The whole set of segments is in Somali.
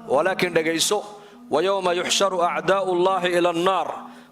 ولكن dhagayso ويوم يحشر أعداء الله إلى النار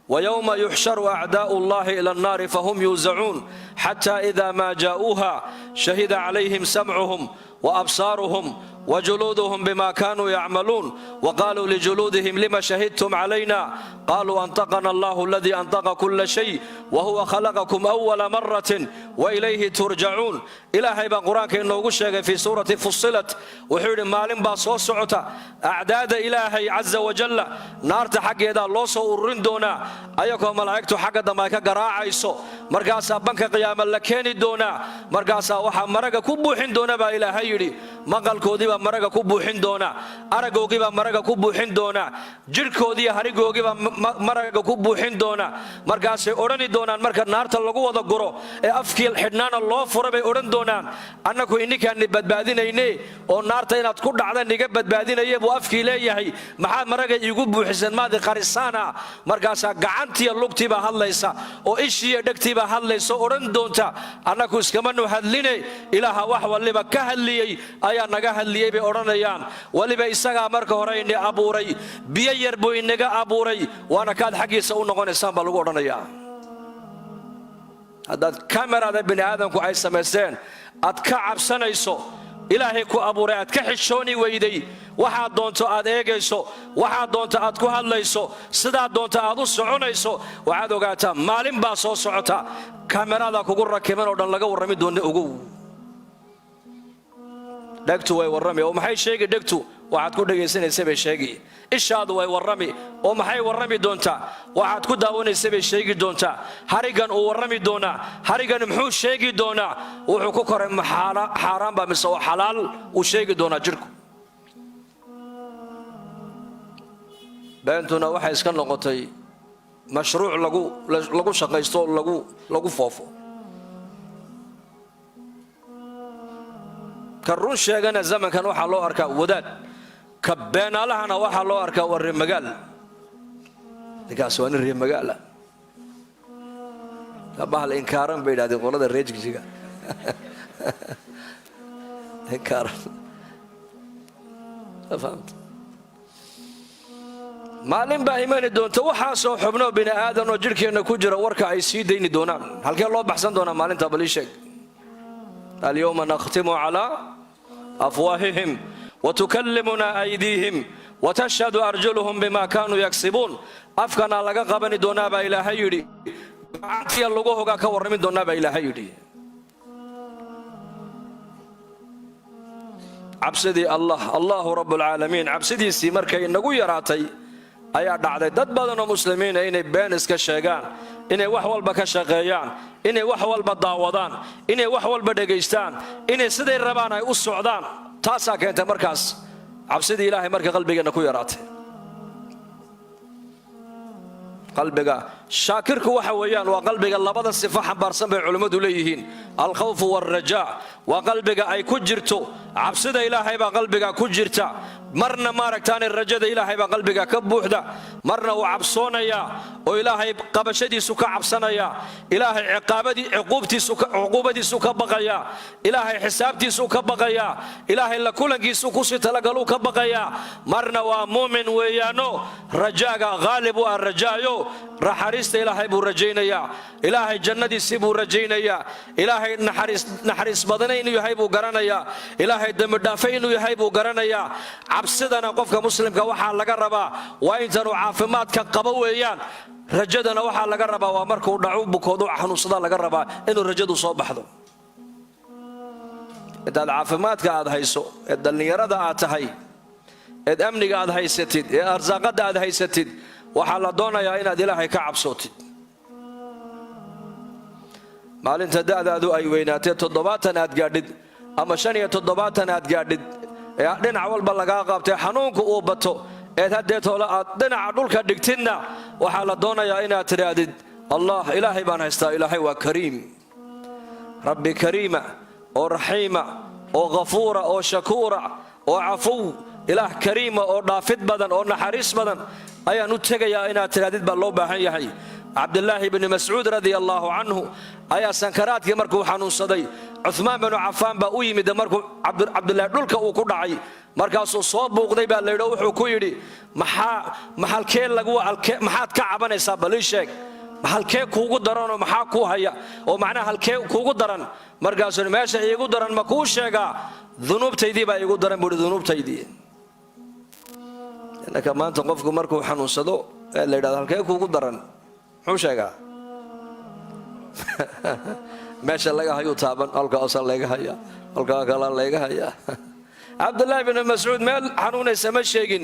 ويوم يحشر أعداء الله إلى النار فهم يوزعون حتى إذا ما جاءوها شهد عليهم سمعهم وأبصارهم وجلودهم بما كانوا يعملون وقالوا لجلودهم لما شهدتم علينا قالوا أنطقنا الله الذي أنطق كل شيء وهو خلقكم أول مرة وإليه ترجعون إلهي بقرآنك إنه قشك في سورة فصلت وحير مالين باصو سعوتا أعداد إلهي عز وجل نارت حق يدا الله سورين دونا أيكم ملايكتو حق دمايكا قراعيسو مرقاسا بنك قياما لكيني دونا مرقاسا وحا مرقا كبوحين دونا با إلهي يري مقال كودي maraga ku buuxin doona aragoogi ba maraga ku buuxin doona jirkoodii harigoogi ba maraga ku buuxin doona markaas ay orani doonaan marka naarta lagu wada guro ee afkiil xidhnaana loo furo bay oran doonaan annagu innikaan badbaadinayne oo naarta inaad ku dhacdaan niga badbaadinayay buu afkii leeyahay maxaa maraga iigu buuxisan maadi qarisaana markaas gacantii lugtii ba hadlaysa oo ishii dhagtii ba hadlayso oran doonta annagu iskama nu hadline ilaaha wax waliba ka hadliyay ayaa naga hadliyay bay oranayaan waliba isaga marka hore in abuuray biyo yar buu inaga abuuray waana kaad xaqiisa u noqonaysaan baa lagu oranayaa haddaad kamarada bini aadamku ay sameyseen aad ka cabsanayso ilaahay ku abuuray aad ka xishooni weyday waxaad doonto aad eegayso waxaad doonto aad ku hadlayso sidaad doonto aad u soconayso waxaad ogaataa maalin baa soo socota kamarada kugu rakiban oo dhan laga warrami doono ugu dhagtu way warrami oo maxay sheegi dhagtu waxaad ku dhageysanaysaa bay sheegi ishaadu way warrami oo maxay warrami doontaa waxaad ku daawanaysaa bay sheegi doontaa harigan uu warrami doonaa harigan muxuu sheegi doonaa wuxuu ku koray xaaraan ba mise xalaal uu sheegi doonaa jirku beentuna waxay iska noqotay mashruuc lagu shaqaysto lagu foofo كرون شيغنا زمن كان waxa loo arkaa wadaad ka beenalahana waxa loo arkaa war magaal digaas waa reer magaala bahal inkaaran bay dhaaday qolada reejkiga inkaaran fahamt maalin baa iimaan doonto waxa soo xubno bini aadan oo jirkeena ku jira warka ay sii deyni doonaan halkee loo baxsan doona maalinta baliisheeg اليوم نختم على أفواههم وتكلمنا أيديهم وتشهد أرجلهم بما كانوا يكسبون أفكنا لغا قبني دونابا إلى هيدي عطي اللغوه كور من دونابا إلى هيدي عبسدي الله رب العالمين عبسدي سيمر كي نقو يراتي ayaa dhacday dad badan oo muslimiin inay been iska sheegaan inay wax walba ka shaqeeyaan inay wax walba daawadaan inay wax walba dhageystaan inay siday rabaan ay u socdaan taas keentay markaas cabsidii ilaahay marka qalbigeena ku yaraatay qalbiga shaakirku waxa weeyaan waa qalbiga labada sifo xambaarsan bay culimadu leeyihiin al-khawf war-rajaa wa qalbiga ay ku jirto cabsida ilaahay baa qalbiga ku jirta marna maaragtaan rajada ilaahay baa qalbiga ka buuxda marna uu cabsoonaya oo ilaahay qabashadiisu ka cabsanaya ilaahay ciqaabadiisu ka baqaya ilaahay xisaabtiisu ka baqaya ilaahay la kulankiisu ku si talagalu ka baqaya marna waa muumin weeyaano rajaaga ghalib waa rajaayo raxariista ilaahay buu rajaynaya ilaahay jannadiisa buu rajaynaya ilaahay naxariis badan inuu yahay buu garanaya ilaahay dambi dhaaf inuu yahay buu garanaya cabsidana qofka muslimka waxa laga rabaa waa intan uu caafimaadka qabo weeyaan rajadana waxa laga rabaa waa markuu dhacu bukoodo xanuunsada laga rabaa inuu rajadu soo baxdo intaad caafimaadka aad hayso ee dhalinyarada aad tahay ee amniga aad haysatid ee arsaaqada aad haysatid waxa la doonayaa inaad ilaahay ka cabsotid maalinta da'daadu ay weynaatay 70 aad gaadhid ama 75 aad gaadhid ee dhinac walba laga qaabtay xanuunku uu bato ee hadeetoola aad dhinaca dhulka dhigtidna waxa la doonayaa inaad tiraadid allah ilaahay baan haystaa ilaahay waa kariim rabbi kariima oo raxiima oo ghafuura oo shakuura oo afu ilaah kariima oo dhaafid badan oo naxariis badan ayaan u tagayaa inaad tiraadid baa loo baahan yahay Abdullah ibn Mas'ud radiyallahu anhu ayaa sankaraadkii markuu xanuunsaday Uthman ibn Affan baa u yimid markuu Abdullah dhulka uu ku dhacay markaasuu soo buuqday baa leeyahay wuxuu ku yidhi maxaad ka cabanaysaa bal ii sheeg halkee kuugu daranoo maxaa kuu haya oo macnaha halkee kuugu daran markaasuu meesha iigu daran ma kuu sheegaa dunuubtaydii baa iigu daran buuhi dunuubtaydii innaka maanta qofku markuu xanuunsado ee la yidhahdo halkee kuugu daran muxuu sheegaa meesha laga hayuu taaban halkaasa laga haya halkaa kala laga haya cabdullaahi bin mascuud meel xanuunaysa ma sheegin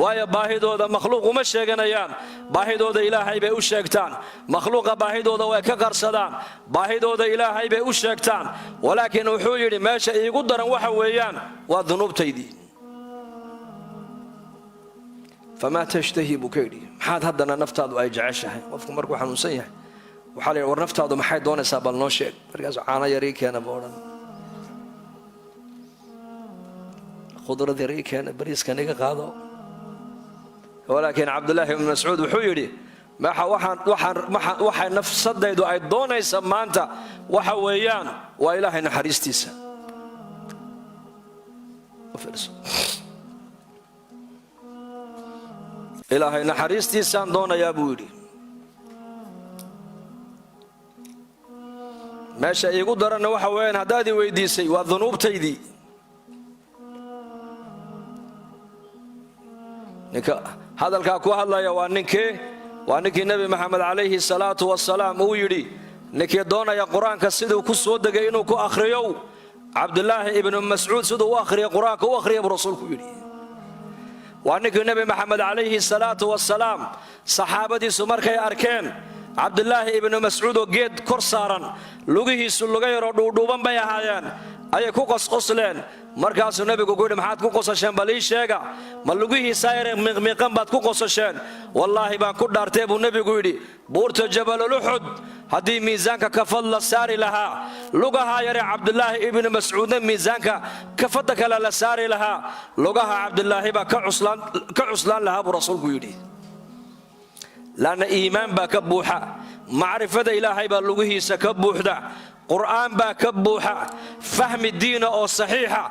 waayo baahidooda makhluuq uma sheeganayaan baahidooda ilaahay bay u sheegtaan makhluuqa baahidooda way ka qarsadaan baahidooda ilaahay bay u sheegtaan walaakiin wuxuu yidhi meesha iigu daran waxa weeyaan waa dunuubtaydii famaa tashtahi buu ka yidhi maxaad haddana naftaadu ay jeceshahay qofku markuu xanuunsan yahay waxaa la yidhi war naftaadu maxay doonaysaa bal noo sheeg markaasuu caano yar ii keena buu odhan khudrad yar ii keena bariiskan iga qaado walaakiin cabdullaahi ibn mascuud wuxuu yidhi waxay nafsadaydu ay doonaysa maanta waxa weeyaan waa ilaahay naxariistiisa ilaahay naxariistiisaan doonayaa buu yidhi meesha iigu daranna waxa weeyaan haddaad ii weydiisay waa dunuubtaydii ninka hadalkaa ku hadlaya waa ninkii nebi maxamed calayhi salaatu wasalaam uu yidhi ninkii doonaya qur-aanka siduu ku soo degay inuu ku akhriyow cabdulaahi ibnu mascuud siduu u akhriya qur-aanka u akhriya buu rasuulku yidhi waa ninkii nebi maxamed calayhi salaatu wasalaam saxaabadiisu markay arkeen cabdulaahi ibnu mascuud oo geed kor saaran lugihiisu luga yaroo dhuudhuuban bay ahaayeen ayay ku qosqosleen markaasuu nebigu ku yidhi maxaad ku qosasheen bal ii sheega ma lugihiisaa yare miiqmiiqan baad ku qosasheen wallaahi baan ku dhaartee buu nebigu yidhi buurta jabaluluxud haddii miisaanka kafad la saari lahaa lugahaa yare cabdulaahi ibnu mascuudna miisaanka kafadda kale la saari lahaa lugaha cabdulaahi baa ka cuslaan lahaa buu rasuulku yidhi laanna iimaan baa ka buuxa macrifada ilaahay baa lugihiisa ka buuxda qur'aan baa ka buuxa fahmi diina oo saxiixa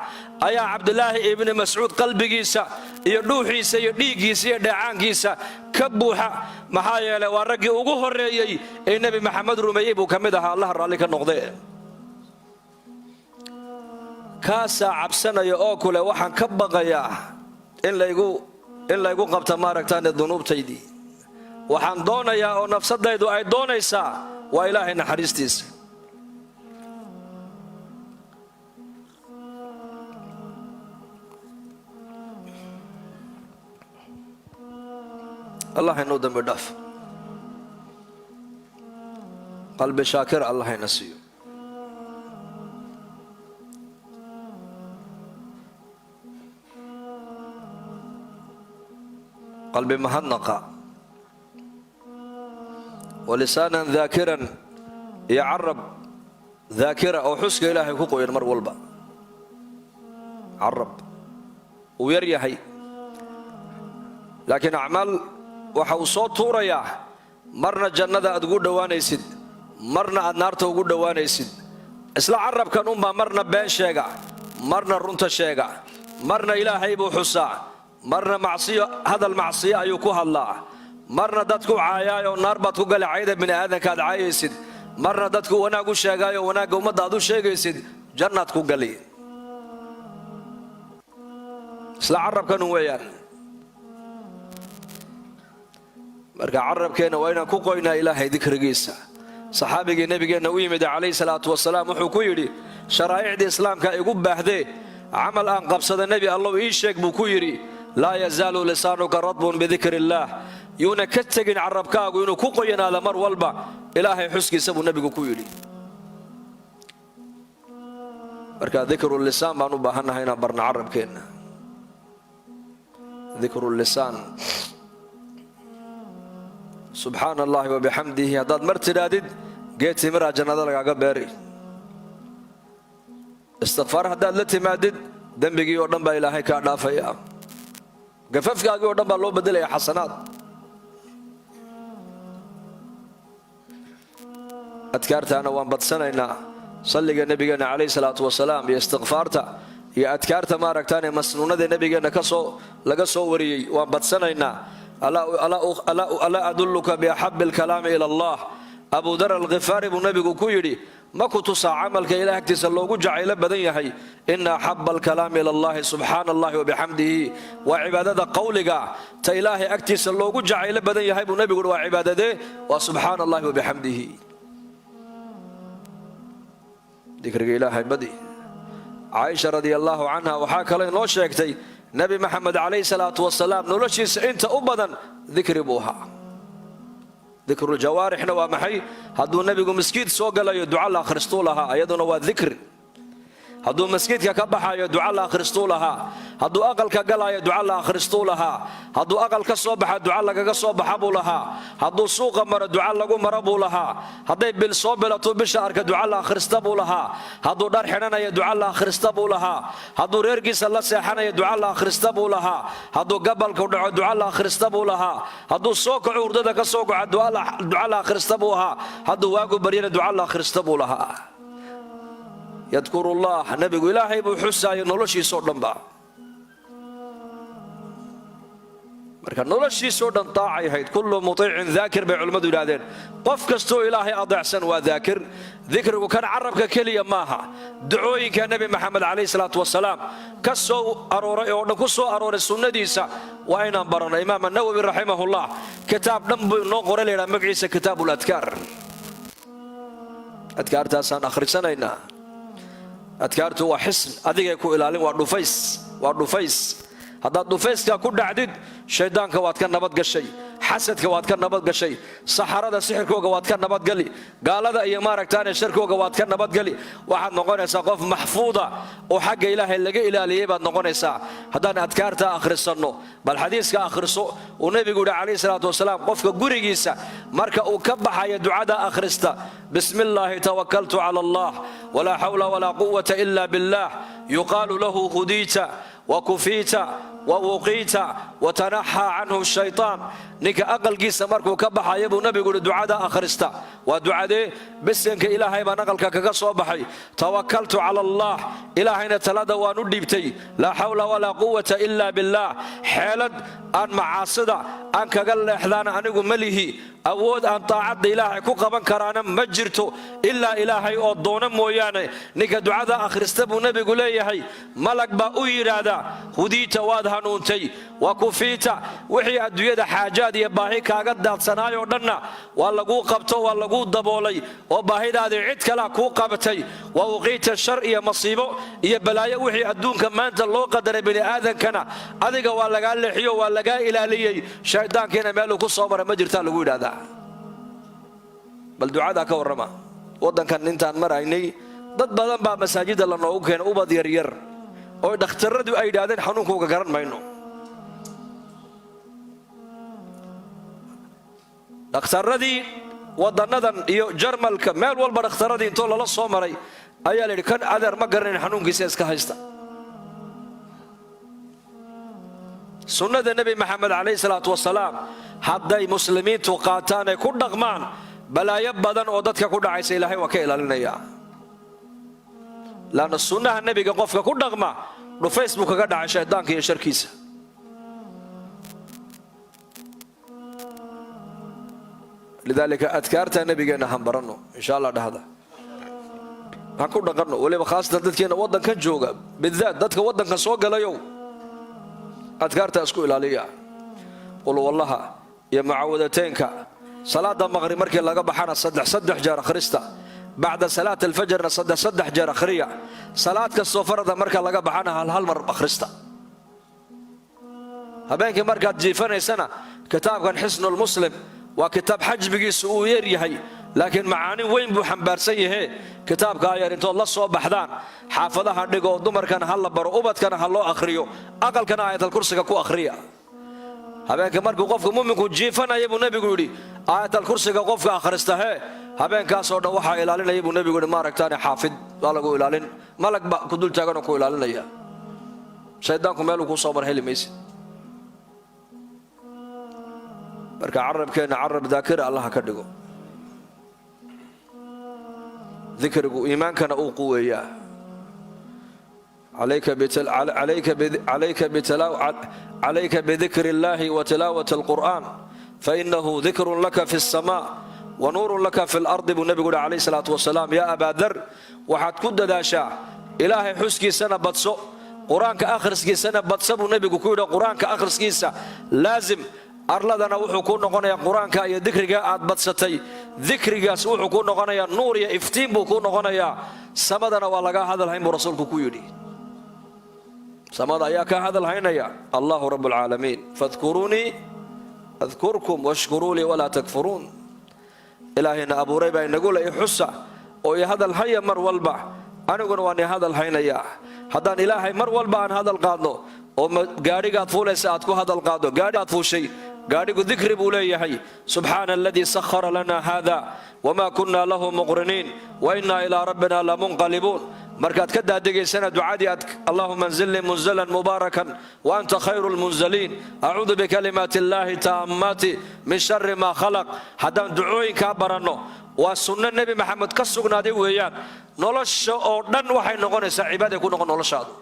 ayaa cabdulaahi ibni mascuud qalbigiisa iyo dhuuxiisa iyo dhiiggiisa iyo dheecaankiisa ka buuxa maxaa yeelay waa raggii ugu horreeyey ee nebi maxamed rumeeyey buu ka mid ahaa allah raalli ka noqdee kaasaa cabsanaya oo kule waxaan ka baqayaa in laygu qabta maaragtaane dunuubtaydii waxaan doonayaa oo nafsadaydu ay doonaysaa waa ilaahay naxariistiisa allah inuu dambi dhaaf qalbi shaakir allah ina siiyo qalbi mahadnaqa walisaanan daakiran iyo carab daakira oo xuska ilaahay ku qoyan mar walba carab uu yar yahay laakiin acmaal waxa uu soo tuurayaa marna jannada aad ugu dhowaanaysid marna aad naarta ugu dhowaanaysid isla carabkan unbaa marna been sheega marna runta sheega marna ilaahay buu xusaa marna hadal macsiyo ayuu ku hadlaa marna dadku caayaayo naar baad ku gali cayda bini aadanka aad caayaysid marna dadku wanaag u sheegaayo wanaagga ummadda aad u sheegaysid jannaad ku gali isla carabkanun weeyaan marka carabkeenna waa inaan ku qoynaa ilaahay dikrigiisa saxaabigii nebigeenna u yimid calayhi salaatu wasalaam wuxuu ku yidhi sharaa'icdii islaamka igu baahdee camal aan qabsada nebi allow ii sheeg buu ku yidhi laa yazaalu lisaanuka radbun bidikri illaah yuuna ka tegin carabkaagu inuu ku qoyanaada mar walba ilaahay xuskiisa buu nebigu ku yidhi marka dikru lisaan baan u baahannahay inaan barna carabkeenna dikru lisaan subxaana allahi wabixamdihi haddaad mar tidhaahdid geed timiraa jannada lagaaga beeri istikfaar haddaad la timaadid dembigii oo dhan baa ilaahay kaa dhaafaya gafafkaagii oo dhan baa loo bedelaya xasanaad adkaartaana waan badsanaynaa salliga nebigeenna calayhi salaatu wasalaam iyo istikfaarta iyo adkaarta maaragtaan masnuunada nabigeena laga soo wariyay waan badsanaynaa ala adulluka bi ahabbil kalaami ila Allah Abu Dhar al-Ghifari buu nabigu ku yidhi ma ku tusaa camalka ilaahay agtiisa loogu jacaylo badan yahay inna ahabbal kalaami ila Allah subhanallahi wa bihamdihi wa cibaadada qawliga ta ilaahay agtiisa loogu jacaylo badan yahay buu nabigu waa cibaadade wa subhanallahi wa bihamdihi dikriga ilaahay badi Aisha radiyallahu anha waxa kale inoo sheegtay nabi Muhammad alayhi salatu wasalaam noloshiisa inta u badan dikri buu ahaa dhikrul jawaarihna waa maxay haduu nabigu masjid soo galayo duca la akhristo lahaa ayaduna waa dhikr haduu masjidka ka baxayo duca la akhristo lahaa haduu aqalka galayo duca la akhristo lahaa haduu aqalka soo baxa duca lagaga soo baxa buu lahaa haduu suuqa maro duca lagu maro buu lahaa haday bil soo bilato bisha arka duca la akhrista buu lahaa haduu dhar xidhanayo duca la akhrista buu lahaa haduu reerkiisa la seexanayo duca la akhrista buu lahaa haduu gabalku dhaco duca la akhrista buu lahaa haduu soo kaco hurdada ka soo kaco duca la akhrista buu lahaa haduu waagu bariyana duca la akhrista buu lahaa يذكر الله نبي إلهي بحساي نولشي صدنبا marka noloshiisoo dhan taacay hayd kullu muti'in dhaakir bay culimadu yiraahdeen qof kasto ilaahay adeecsan waa dhaakir dhikrigu kan carabka kaliya maaha ducooyinka nabi maxamed alayhi salaatu wasalaam ka soo arooray oo dhan ku soo arooray sunnadiisa waa inaan barano imaam an-nawawi rahimahullah kitaab dhan buu noo qoray leeyahay magaciisa kitaabul adkaar adkaartaasaan akhrisanaynaa adkaartu waa xisn adiga ku ilaalin waa dhufays haddaad dhufayska ku dhacdid shaydaanka waad ka nabad gashay xasadka waad ka nabad gashay saxarada sixirkooga waad ka nabad gali gaalada iyo maaragtaan sharkooga waad ka nabad gali waxaad noqonaysaa qof maxfuuda oo xagga ilaahay laga ilaaliyay baad noqonaysaa haddaan adkaarta akhrisanno bal xadiiska akhriso oo nabigu yiri kaleey salaatu wasalaam qofka gurigiisa marka uu ka baxayo ducada akhrista bismillaahi tawakkaltu ala allah wala hawla wala quwwata illa billah yuqalu lahu hudita وكفيت ووقيت وتنحى عنه الشيطان نك أقل جيس مركو كبح يبو نبي يقول دعاء أخرستا ودعاء بس إنك إلهي ما نقلك كصوبحي توكلت على الله إلهينا تلادى وندبتي لا حول ولا قوة إلا بالله حالد أن معاصدة أن كقل إحلانا أنه مليه أود أن طاعد إلهي كوكبا كرانا مجرته إلا إلهي أضونا مويانا نك دعاء أخرستا بو نبي يقول لي ملك بأوير هذا هديت وادها نونتي وكفيت وحي أدوية حاجات يباهي كاقد داد سنايو دنا واللقو قبتو واللقو دبولي وباهي داد عدك لا كو قبتي ووقيت الشر يا مصيبو يا بلايا وحي أدون كمان تلو قدر بني آذن كنا أذيك واللقا اللحيو واللقا إلاليي شيطان كنا مالو كو صبر مجرتا لقود هذا بل دعاء ذاك ورما ودن كان ننتان مرأيني ضد بدن با مساجد الله نوو كان أوبا دير oo dhakhtaradu ay yiraahdeen xanuunkooga garan mayno dhakhtaradii wadanadan iyo Jarmalka meel walba dhakhtaradii inta la soo maray ayaa leeyahay kan adeer ma garanin xanuunkiisa iska haysta sunnada nabi maxamed alayhi salaatu wasalaam hadday muslimiintu qaataan ay ku dhaqmaan balaayo badan oo dadka ku dhacaysa ilaahay waa ka ilaalinaya لأن السنة النبي قفك كل رغمة فيسبوك قد على شيطانك يا شركيسة لذلك أذكرت النبي قلنا هم برنو إن شاء الله هذا هكون رغمنا ولي بخاصة دتكينا وضن كان جوجا بالذات دتك وضن كان سوق لا يوم أذكرت أسكو إلى قولوا والله يا معودتينك صلاة المغرب مركي لقى بحنا صدح جار خريستا بعد صلاة الفجر صدح جار خريع صلاة كالصفر ذا مركا لقى بحنا هالمر أخرستا هبينك مركا جيفاني سنة كتاب كان حسن المسلم وكتاب حج بقي سؤوير يهي لكن معاني وين بو حنبار سيه كتاب كاير انتو الله صوب بحدان حافظها دغو دمر كان هلا برو وبد كان هلو اخريو اقل كان آية الكرسي كو اخريا هبينك مركو قفك مؤمنكو جيفانا يبو نبي يقولي آية الكرسي قفك اخرستا هي habeenkaasoo dhan waxa ilaalinaya buu nabigu ma aragtaan xaafid waa lagu ilaalin malag ba ku dul taagan oo ku ilaalinaya shaydaanku meel uu ku soo mar helimaysa marka carabkeena carab daakir Allah ka dhigo dhikrigu iimaankana uu quweeyaa عليك بذكر الله وتلاوة القرآن فإنه ذكر لك في السماء ونور لك في الأرض. بالنبي قول عليه الصلاة والسلام يا أبا ذر وحد كد داشا إلهي حسكي سنة بتصو قرآن كآخر سكي سنة بتصو. النبي قول قرآن كآخر سكي لازم أرلدنا وحكون نغنيا قرآن كأي ذكرك آد بتصتي ذكرك وحكون نغنيا نور يا إفتين بكون نغنيا سمدنا ولقى هذا الهيم رسولك كيودي سمد أياك هذا الهين يا الله رب العالمين فاذكروني أذكركم واشكروا لي ولا تكفرون. إلهنا أبو ريبة نقول يحسى ويا هذا الهي مر والبع أنا أقول واني هذا الهين يا هذا إلهي مر والبع عن هذا القاضي وقاري قاد فول ساعتكو هذا القاضي قاري قاد فول شيء قاري ذكر بولي هي سبحان الذي سخر لنا هذا وما كنا له مقرنين وإنا إلى ربنا لمنقلبون. مركات كدا دقي سنة دعادياتك اللهم انزل لي منزلا مباركا وأنت خير المنزلين أعوذ بكلمات الله تامات من شر ما خلق. هذا دعوي كابرنو وسنة النبي محمد كسرنا دي ويان نولش أردن وحين نقول عبادة يكون نقول نولش هذا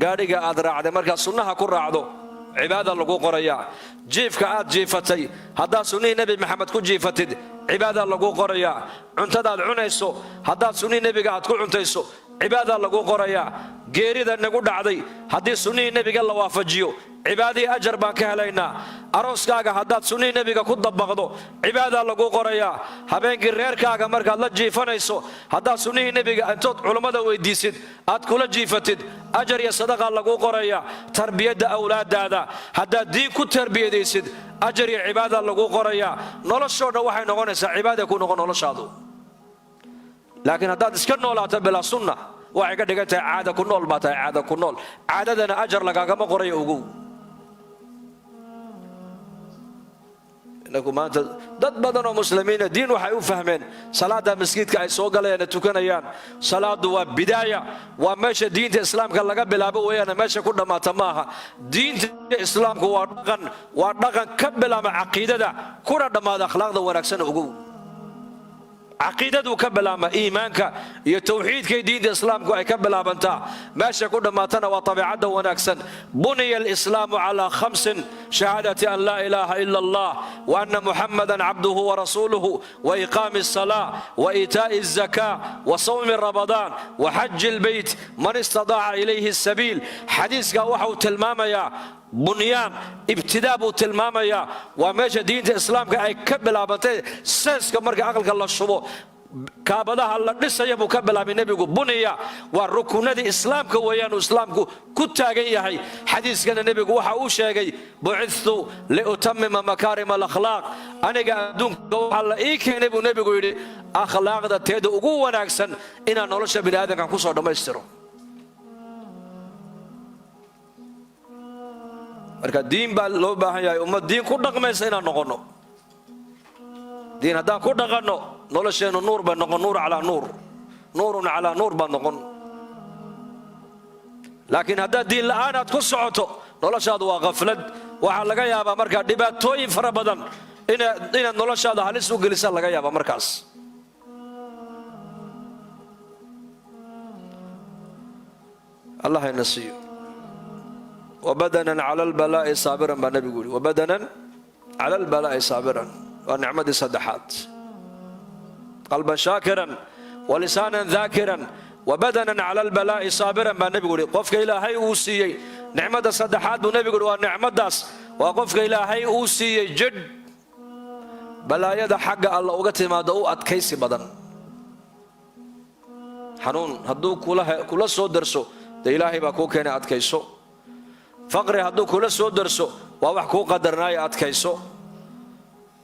قاريك أدرع ده مركز سنها كل رعدو عبادة لقو قرية جيف كأد جيفتي هذا سنة النبي محمد كل جيفتي عبادة لقو قرية عنتدا العنيسو هذا سنة النبي قاعد كل عنتيسو عبادة لقو قرية غيري ذا نقول عدي هذه سنة النبي قال الله وافجيو عبادي أجر بانك علينا أروس كاغا هذا سنة النبي قاعد كل ضبغدو عبادة لقو قرية هبين غير كاغا مركز الله جيفنيسو هذا سنة النبي قاعد أنت علماء ويديسد أت كل جيفتي أجر يا صدقة لقو قرية تربية أولاد هذا دين كل تربية ديسد أجر يا عبادة لقو قرية نولشوا نوحي نغنس عبادة يكون نولشادو. لكن هذا تسكن ولا تبلا سنة وعي قد قلت عادة كنول ما تاي عادة كنول عادتنا أجر لك كما قرية وقو إنكم أنت ضد بدن مسلمين دين وحيو فهمين صلاة مسجد كأي سوق لنا تكنيان صلاة وبداية وماشى دين الإسلام كلا قبل أبو ويانا ماشى كنا ما تماها دين الإسلام هو ورقن كبل مع عقيدة ده كنا دم هذا أخلاق ده وركسنا وقو عقيدة وكبل مع إيمانك يتوحيد كي دين الإسلام كأي كبل أبنتا ماشى كنا ما تنا وطبيعته ونكسن. بني الإسلام على 5 شهادة أن لا إله إلا الله وأن محمدا عبده ورسوله وإقام الصلاة وإيتاء الزكاة وصوم رمضان وحج البيت من استطاع إليه السبيل. حديث وحو تلماما يا بنيان ابتداء تلماما يا وماشى دين الإسلام كأي كبل أبنتا سنس كمرك أقل الله الشبو كابدها الله لسه يبو كبلا من النبي بنيا والركوع دي إسلام كويان إسلام كتاجي هاي حديث كان النبي وحى أوشاجي بعثت لأتمم مكارم الأخلاق أنا قاعدون على إيك النبي يقول أخلاق ده تهدو قوة ناقصن إن نولش بلادنا كان كسر دم يسترو. مركز دين باللو بهاي أمة دين كنا كم يسينا نقولنا دين هذا كنا قلنا نولشين النور بنقول نور على نور نور على نور بنقول. لكن هذا دين الآن تكون سعته نولش هذا وغفلت وحلقة يا أبا مركز دبات توي فربدن إن نولش هذا هل سوق لسه لقى يا أبا مركز. الله ينسيه وبدنا على البلاء صابرا بالنبي يقول وبدنا على البلاء صابرا ونعمة صدحات قلبا شاكرا ولسانا ذاكرا وبدنا على البلاء صابرا بالنبي يقول قفك إلهي أوسي نعمة صدحات بالنبي يقول ونعمة داس وقفك إلهي أوسي جد بلا يد حق الله وقت ما دعو أتكيسي بدن حنون هدو كل سو درسو ده إلهي باكو كان أتكيسو فقري هدو كل سو درسو ووحكو قدرناي أتكيسو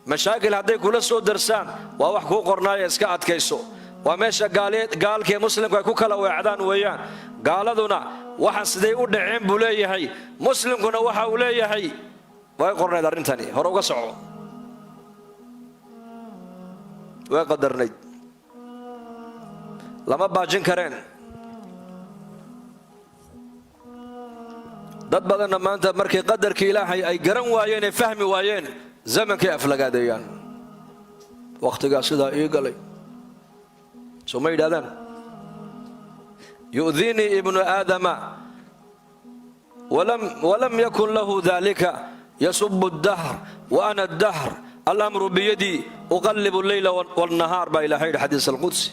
مشاكل هدي كل سو درسان ووحكو قرناي اسكا أتكيسو وماشا قال كي مسلم كو كلا وعدان ويان قال دونا waxaan siday u dhaceen buu leeyahay muslimkuna waxa uu leeyahay way qorneed arintani hore uga soco way qadarnay lama baajin kareen dad badan maanta markay qadarkii ilaahay ay garan waayeen ee fahmi waayeen zamankii aflagaadayaan waqtiga sida ii galay soo ma yidaahdaan يؤذيني ابن آدم ولم يكن له ذلك يسب الدهر وأنا الدهر الأمر بيدي أقلب الليل والنهار با إلهي الحديث القدسي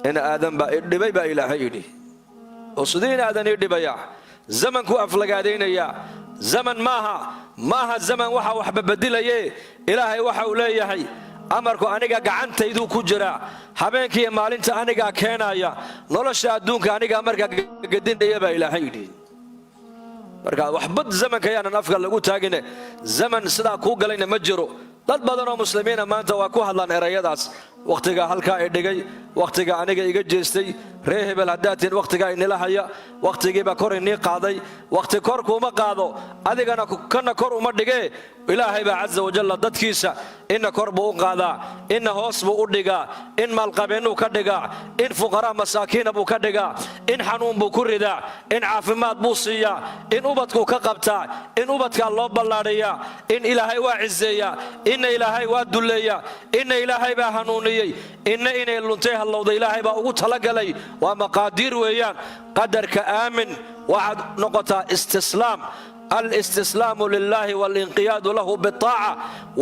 إن آدم با إدبي با إلهي وصدين آدم إدبي زمن كو أفلقادين يا زمن ماها الزمن وحا وحب بدل إلهي وحا وليهي amarku aniga gacantaydu ku jira habeenkii maalinta aniga keenaya nolosha adduunka aniga marka gadindaya ba ilaahay yidhi marka waxbad zamanka yaanan afka lagu taagine zaman sida ku galayna ma jiro dad badan oo muslimiina maanta waa ku hadlaan erayadaas waqtiga halka ay dhigay waqtiga aniga iga jeestay reehbel hadaatin waqtiga inila haya waqtigiiba kor inii qaaday waqti kor kuma qaado adigana kana kor uma dhige ilaahay ba azza wa jalla dadkiisa inna kor buu qaadaa inna hoos buu u dhigaa in maalqabeenu ka dhigaa in fuqara masaakiin buu ka dhigaa in xanuun buu ku ridaa in caafimaad buu siiyaa in ubadku ka qabtaa in ubadka loo ballaariyaa in ilaahay waa cizeeyaa in ilaahay waa duleeya in ilaahay ba hanuuniyay inay luntay halowda ilaahay ba ugu talagalay waa maqaadiir weeyaan qadarka aamin waxaad noqotaa istislaam الاستسلام لله والانقياد له بالطاعة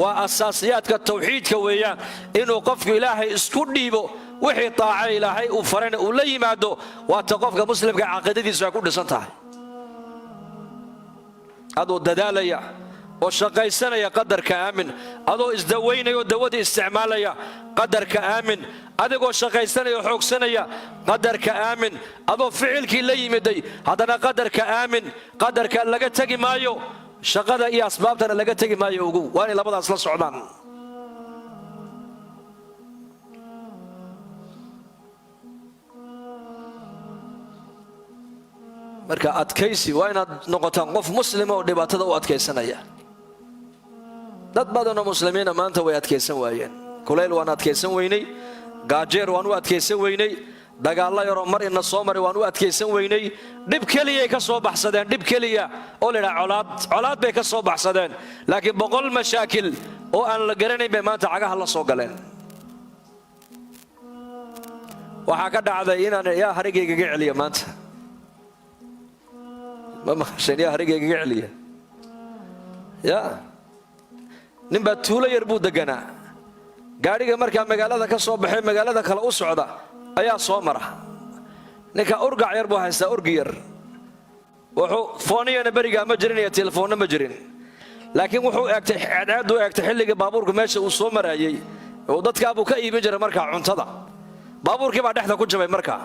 وأساسيات التوحيد كويان إنه قفك إلهي اسكو ديبو وحي طاعة إلهي وفرن ولي مادو واتقفك مسلم كعقيدتي سيكون لسنتها هذا الددالية وشقيسنا يا قدر كآمن هذا ازدوينا ودودي استعماليا قدر كآمن هذا شقيسنا يا حوكسنا يا قدر كآمن هذا فعلك اللي يمدي هذا قدر كآمن قدر كأن لقى تجي مايو شقدا إيه أسبابتنا لقى تجي مايو وأنا لابد أصل السعودان مركا أتكيسي وين نقطة قف مسلمة ودبعتها وأتكيسنا يا dad badan oo muslimiina maanta way adkeysan waayeen kuleyl waan adkeysan weynay gaajeer waan u adkeysan weynay dagaal yar oo mar ina soo maray waan u adkeysan weynay dib kaliya ka soo baxsadeen dib kaliya oo leeyahay colaad bay ka soo baxsadeen laakiin boqol mashaakil oo aan la garanayn bay maanta cagaha la soo galeen waxa ka dhacday inaan yaa harigayga celiya maanta ma shaniya harigayga celiya ya ninba tuulo yar buu deganaa gaariga markaa magaalada ka soo baxay magaalada kale u socda ayaa soo mara ninka urgac yar buu haystaa urgi yar wuxuu fooniyana bariga ma jirin iyo telefoonna ma jirin laakiin wuxuu eegtay aad u eegtay xilliga baabuurka meesha uu soo marayay oo dadka buu ka iibin jiray markaa cuntada baabuurkii baa dhexda ku jabay markaa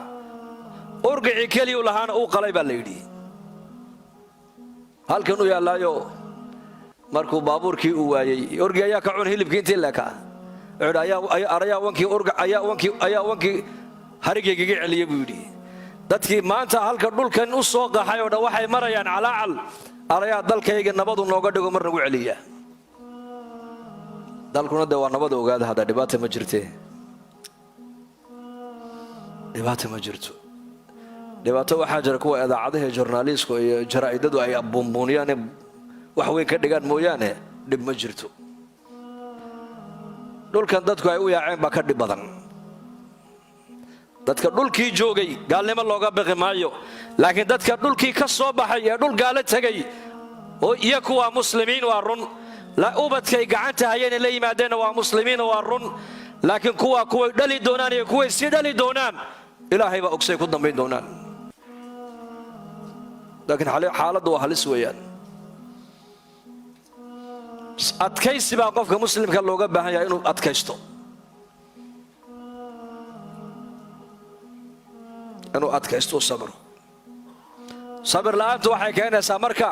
urgicii kaliya uu lahaana uu qalay baa la yidhi halkan uu yaalaayo markuu baabuurkii uu waayay urgi ayaa ka cun hilibkii intii leeka ayaa wankii harigayga celiyay buu yidhi dadkii maanta halka dhulkan u soo qaxay oo dhan waxay marayaan calaacal arayaa dalkayga nabadu nooga dhigo mar nagu celiya dalkuna de waa nabad ogaada hada dhibaato ma jirtee dhibaato ma jirto dhibaato waxaa jira kuwa idaacadaha journalistiska iyo jaraa'idadu ay abbuunbuuniyaan wax weyn ka dhigaan mooyaane dhib ma jirto dhulkan dadku ay u yaaceen baa ka dhib badan dadka dhulkii joogay gaalnimo looga baqi maayo laakiin dadka dhulkii ka soo baxay ee dhul gaala tagay oo iyagu waa muslimiin waa run la ubadkay gacanta hayeen la yimaadeen waa muslimiin waa run laakiin kuwa dhali doonaan iyo kuwa si dhali doonaan ilaahay baa ogsay ku dambeyn doonaan laakiin xaaladdu waa halis weeyaan adkaysi baa qofka muslimka looga baahan yahay inuu adkaysto sabir la'aantu waxay keenaysaa marka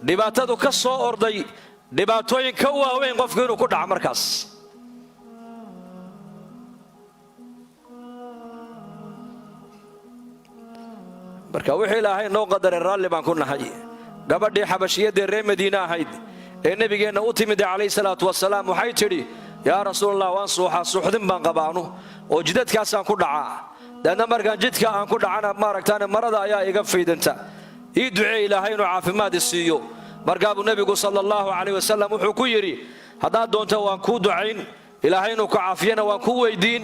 dhibaatadu ka soo orday dhibaatooyin ka waaweyn qofku inuu ku dhaco markaas marka wixii ilaahay noo qadaray raalli baan ku nahay gabadhii xabashiyadii reer madiina ahayd ee nabigeenna u timid calayhi salaatu wasalaam waxay tidhi yaa rasuulallah waan suuxdin baan qabaanu oo jidadkaasaan ku dhacaa deedna markaan jidka aan ku dhacana maaragtaan marada ayaa iga faydanta ii ducee ilaahay inuu caafimaad siiyo markaa buu nebigu sala allahu calayhi wasalam wuxuu ku yidhi haddaad doonto waan kuu ducayn ilaahay inuu ku caafiyana waan kuu weydiin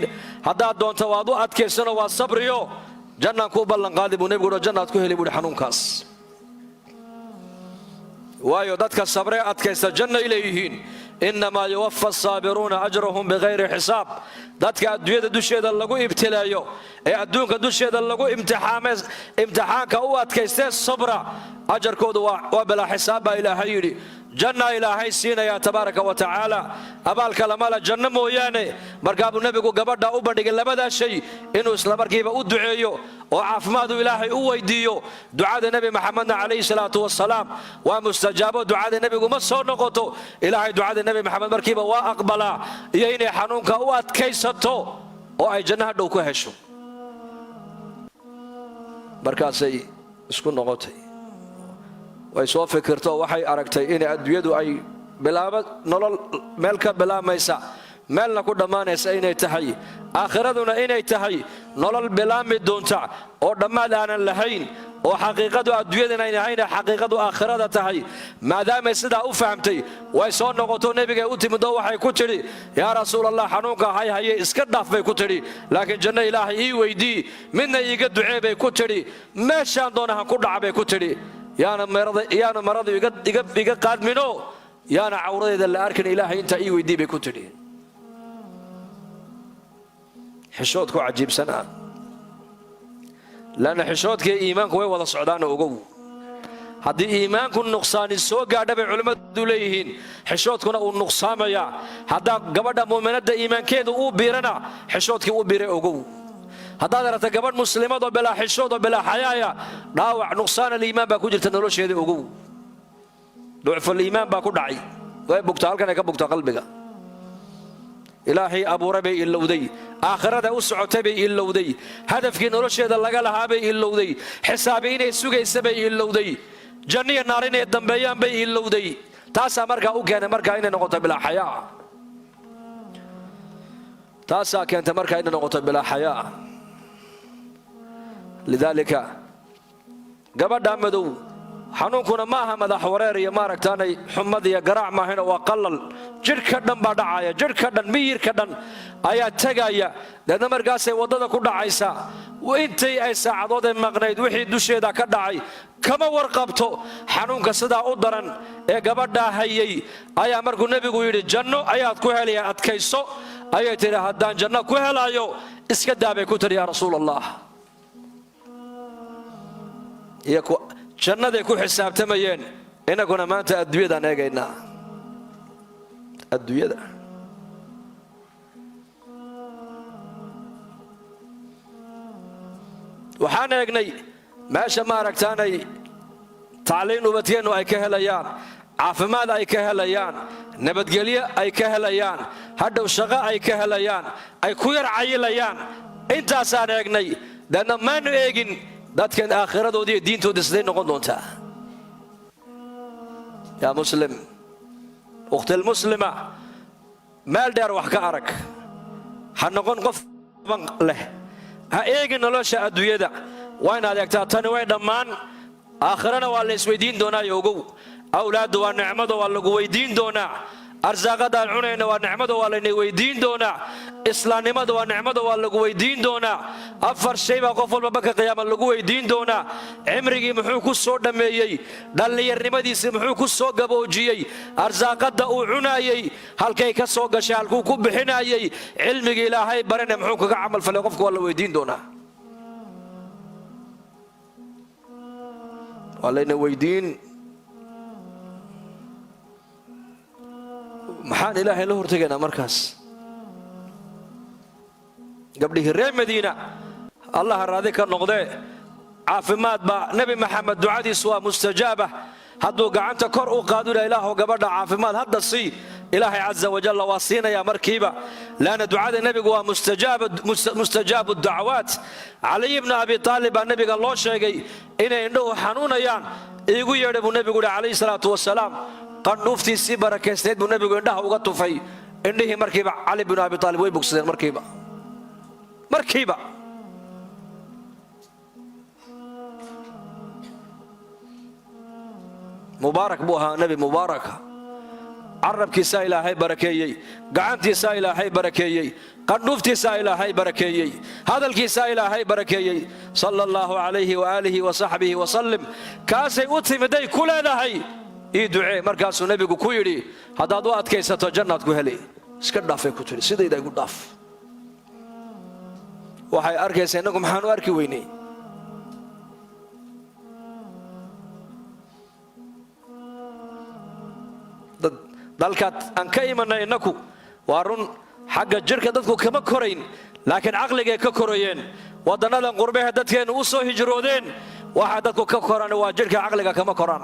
haddaad doonto waad u adkaysano waa sabriyo jannaan ku ballan qaadi buu nebigu yidhi jannaad ku heli buu xanuunkaas waayo dadka sabre adkaysta janna ilayhiin innamaa yuwaffa as-saabiruuna ajrahum bighayri xisaab dadka adduunyada dusheeda lagu ibtilaayo ee adduunka dusheeda lagu imtixaanka u adkaystee sabra ajarkoodu waa bilaa xisaab baa ilaahay yidhi janna ilaahay siinaya tabaaraka wa tacaala abaalka lamala janno mooyaane markaabuu nebigu gabadha u bandhigay labadaa shay inuu isla markiiba u duceeyo oo caafimaadu ilaahay u weydiiyo ducada nebi maxamedna calayhi salaatu wasalaam waa mustajaabo ducada nebigu ma soo noqoto ilaahay ducada nebi maxamed markiiba waa aqbalaa iyo inay xanuunka u adkaysato oo ay janno hadhow ku hesho markaasay isku noqotay way soo fikirto waxay aragtay in adduunyadu ay nolol meel ka bilaamaysa meelna ku dhammaanaysa inay tahay aakhiraduna inay tahay nolol bilaami doonta oo dhammaad aanan lahayn oo xaqiiqadu adduunyadana ay ahayn xaqiiqadu aakhirada tahay maadaama sidaa u fahamtay way soo noqoto nebiga u timid oo waxay ku tidhi yaa rasuulallah xanuunka haye iska dhaaf bay ku tidhi laakiin janno ilaahay ii weydii midna iiga ducee bay ku tidhi meeshaan doonahan ku dhaca bay ku tidhi yaana maradu iga qaadmino yaana cawradeeda la arkin ilaahay intaa ii weydii bay ku tidhi xishoodku cajiibsanaa laana xishoodkii iimaanku way wada socdaan ogow haddii iimaanku nuqsaani soo gaadha bay culimmadu leeyihiin xishoodkuna uu nuqsaamaya haddaa gabadha muuminadda iimaankeedu uu biirana xishoodkii uu biiray ogow haddaad aragta gabadh muslimadoo bilaa xishood oo bilaa xayaaya dhaawac nuqsaan aliimaan baa ku jirta nolosheeda ogow ducfuliimaan baa ku dhacay way bugtaa halkan ay ka bugtaa qalbiga ilaahay abuuray bay ilowday aakhirada u socotay bay ilowday hadafkii nolosheeda laga lahaa bay ilowday xisaabi inay sugaysa bay ilowday janniya naar inay dambeeyaan bay ilowday taasaa markaa u keenay markaa inay noqoto bilaa xayaa taasaa keentay markaa inay noqoto bilaa xayaa lidaalika gabadha madow xanuunkuna ma aha madax wareer iyo maaragtaanay xumad iyo garaac maahina waa qalal jidhka dhan baa dhacaya jidhka dhan miyirka dhan ayaa tegaya deedna markaasay waddada ku dhacaysa intay ay saacadoodee maqnayd wixii dusheeda ka dhacay kama warqabto xanuunka sidaa u daran ee gabadhaa hayay ayaa markuu nebigu yidhi janno ayaad ku helayaan adkayso ayay tidhi haddaan janno ku helayo iska daabay ku tidhi yaa rasuul allah jannaday ku xisaabtamayeen inaguna maanta adduunyadaan eegaynaa adduunyada waxaan eegnay meesha maaragtaanay tacliin ubadkeennu ay ka helayaan caafimaad ay ka helayaan nabadgelyo ay ka helayaan hadhow shaqo ay ka helayaan ay ku yar cayilayaan intaasaan eegnay deedna maanu eegin dadkan aakhiradoodii iyo diintooda siday noqon doontaa yaa muslim ukhtilmuslima meel dheer wax ka arag ha noqon qof ban leh ha eegin nolosha adduunyada waa inaad eegtaa tani way dhammaan aakhirana waa la isweydiin doonaa ogow awlaaddu waa nicmado waa lagu weydiin doonaa arsaaqadaan cunayna waa nicmado waa layna weydiin doonaa islaamnimada waa nicmado waa lagu weydiin doonaa afar shay baa qof walba marka qiyaama lagu weydiin doonaa cimrigii muxuu ku soo dhammeeyey dhallinyarnimadiisii muxuu ku soo gaboojiyey arsaaqadda uu cunaayey halkay ka soo gashay halkuu ku bixinaayey cilmigii ilaahay barane muxuu kaga camal falay qofka waa la weydiin doonaa waa layna weydiin maxaan ilaahay la hortegaynaa markaas gabdhihii reer madiina allaha raadi ka noqdee caafimaad baa nebi maxamed ducadiisu waa mustajaaba hadduu gacanta kor u qaaduna ilaahoo gabadha caafimaad hadda sii ilaahay caza wajalla waa siinayaa markiiba laana ducada nebigu waa mustajaabu dacwaat caliy ibnu abi taalib baa nebiga loo sheegay inay indhuhu xanuunayaan iigu yeedhay buu nebigu yidhi calayhi salaatu wasalaam qandhuuftiisii barakaysnayd buu nebigu indhaha uga tufay indhihii markiiba cali binu abi taalib way bogsadeen markiiba mubaarak buu ahaa nebi mubaaraka carabkiisa ilaahay barakeeyey, gacantiisa ilaahay barakeeyey, qandhuuftiisa ilaahay barakeeyey, hadalkiisa ilaahay barakeeyey sallallahu alayhi wa alihi wa sahbihi wa sallam. kaasay u timiday ku leedahay ii ducee. markaasuu nabigu ku yidhi haddaad u adkaysato jannaad ku heli. iska dhaafay ku tiri, sidayda igu dhaaf. waxay arkaysaa innagu maxaan u arki weynay? dalkaad aan ka imanay innaku waa run, xagga jirka dadku kama korayn, laakiin caqligay ka korayeen. waddannadan qurbehe dadkeennu u soo hijroodeen, waxa dadku ka koraan waa jirka, caqliga kama koraan.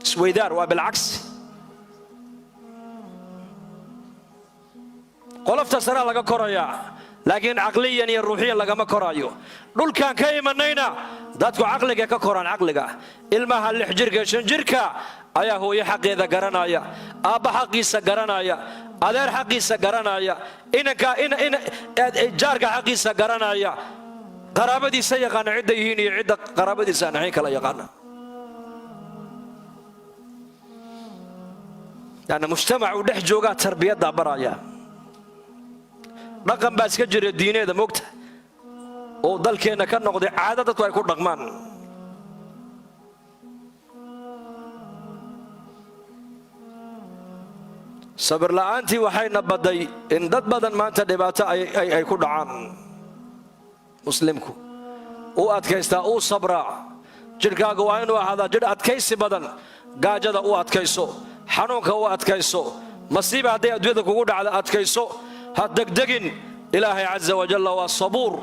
isweydaar waa bilcagsi. qolofta saraa laga korayaa, laakiin caqliyan iyo ruuxiyan lagama koraayo. dhulkaan ka imanayna dadku caqliga ka koraan. caqliga ilmaha 6 jirka 5 jirka ayaa hooyo xaqeeda garanaya, aabba xaqiisa garanaya, adeer xaqiisa garanaya, jaarka xaqiisa garanaya, qaraabadiisa yaqaana cidda yihiin iyo cidda qaraabadiisa aan ahayn kala yaqaana. yani mujtamac uu dhex joogaa tarbiyadda baraya. dhaqan baa iska jira diineeda moogta oo dalkeenna ka noqday caado dadku ay ku dhaqmaan. sabir la'aantii waxayna baday in dad badan maanta dhibaato ay ku dhacaan. muslimku uu adkaystaa, uu sabraa. jidhkaaga waa inuu ahaadaa jidh adkaysi badan. gaajada u adkayso, xanuunka u adkayso, masiiba hadday adduunyada kugu dhacda adkayso. ha degdegin. ilaahay caza wajalla waa sabuur.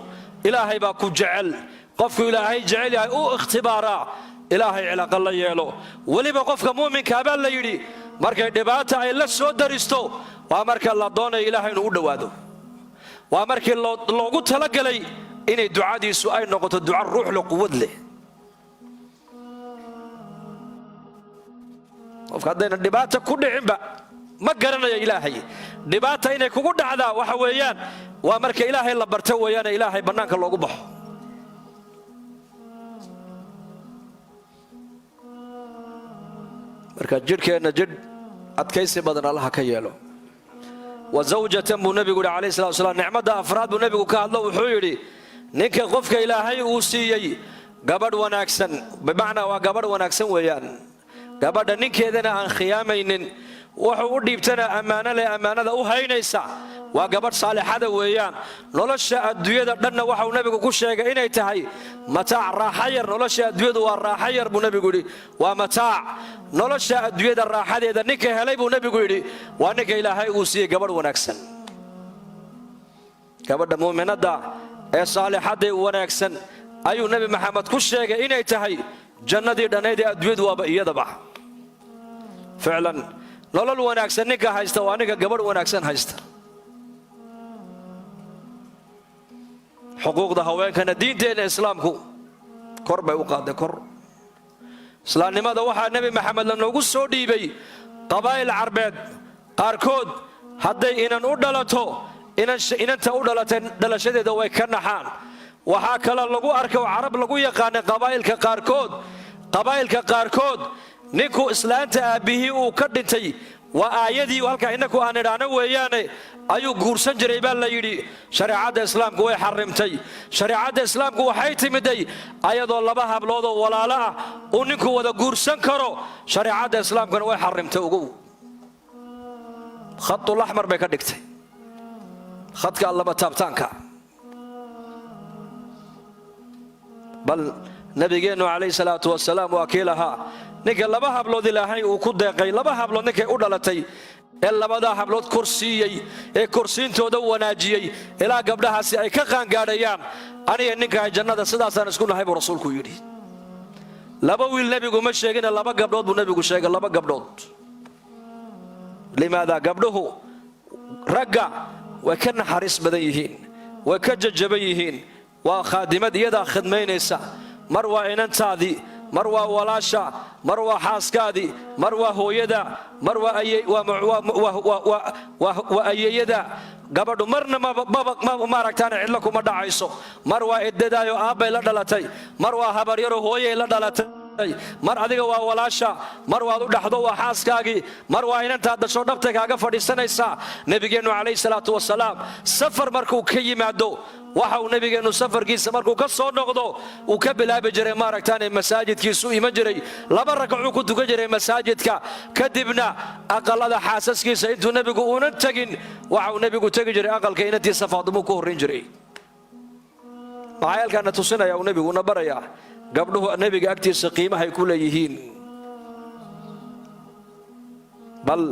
ilaahay baa ku jecel. qofku ilaahay jecel yahay uu ikhtibaaraa, ilaahay cilaqa la yeelo. weliba qofka muuminkaa baa la yidhi markay dhibaata ay la soo daristo waa marka la doonayo ilaahay inuu u dhowaado. waa markii loogu talagalay inay ducadiisu ay noqoto duca ruux leh, quwad leh. qofka haddayna dhibaata ku dhicinba ma garanayo ilaahay. dhibaata inay kugu dhacdaa waxa weeyaan waa marka ilaahay la barto weeyaane ilaahay bannaanka loogu baxo. marka jidhkeenna jidh adkaysi badan allaha ka yeelo. wa zawjatan buu nebigu yidhi calayhi salatu wasalaam. nicmadda afraad buu nebigu ka hadlo wuxuu yidhi ninka qofka ilaahay uu siiyey gabadh wanaagsan, bimacnaa waa gabadh wanaagsan weeyaan. gabadha ninkeedana aan khiyaamaynin, wuxuu u dhiibtana ammaano leh, ammaanada u haynaysa, waa gabadh saalixada weeyaan. nolosha adduunyada dhanna waxau nebigu ku sheegay inay tahay mataac, raaxa yar. nolosha adduunyadu waa raaxa yar buu nebigu yidhi, waa mataac. nolosha adduunyada raaxadeeda ninka helay buu nebigu yidhi waa ninka ilaahay uu siiyey gabadh wanaagsan. gabadha muuminadda ee saalixadda wanaagsan ayuu nebi maxamed ku sheegay inay tahay jannadii dhannayd ee adduunyadu waaba iyadaba. ficlan nolol wanaagsan ninka haysta waa ninka gabadh wanaagsan haysta. xuquuqda haweenkana diinteenna islaamku kor bay u qaaday, kor. islaamnimada waxaa nebi maxamed lanoogu soo dhiibay qabaa'il carbeed qaarkood hadday inan u dhalato, inanta u dhalatay dhalashadeeda way ka naxaan. waxaa kale lagu arkay oo carab lagu yaqaanay qabaa'ilka qaarkood ninku islaanta aabbihii uu ka dhintay waa aayadii halkaa innaku aan idhaano weeyaane ayuu guursan jiray baa la yidhi. shareecadda islaamku way xarimtay. shareecadda islaamku waxay timiday ayadoo 2 habloodoo walaalo ah uu ninku wada guursan karo. shareecadda islaamkuna way xarimtay. ogow, khatul axmar bay ka dhigtay, khadka allaba taabtaanka. bal nabigeennu calayhi salaatu wasalaam waa kii lahaa ninka 2 hablood ilaahay uu ku deeqay, 2 hablood ninkay u dhalatay ee 2 hablood korsiiyey, ee korsiintooda wanaajiyey ilaa gabdhahaasi ay ka qaangaadhayaan, aniga ninka ay jannada sidaasaan isku nahay buu rasuulku yidhi. 2 wiil nebigu ma sheegine 2 gabdhood buu nebigu sheegay. 2 gabdhood. limaada? gabdhuhu ragga way ka naxariis badan yihiin, way ka jajaban yihiin. waa khaadimad iyadaa khidmaynaysa. mar waa inantaadii, mar waa walaasha, mar waa xaaskaadii, mar waa hooyada, mar waa ayeeyada. gabadhu marna maaragtaan cidlo kuma dhacayso. mar waa eddadaayo aabbay la dhalatay, mar waa habaryaro hooyay la dhalatay. mar adiga waa walaasha, mar waad u dhaxdo waa xaaskaagii, mar waa inantaad dhasho dhabta kaaga fadhiisanaysaa. nabigeennu calayhi salaatu wasalaam safar markuu ka yimaado, waxa uu nabigeennu safarkiisa markuu ka soo noqdo uu ka bilaabi jiray maaragtaan masaajidkiisu iman jiray, 2 ragcuu ku tukan jiray masaajidka, kadibna aqalada xaasaskiisa intuu nebigu uunan tegin waxa uu nebigu tegi jiray aqalka inantiisa Faatimo ku horreyn jiray. maxaa halkaana tusinaya uu nebiguna barayaa gabdhuhu nebiga agtiisa qiimahay ku leeyihiin. bal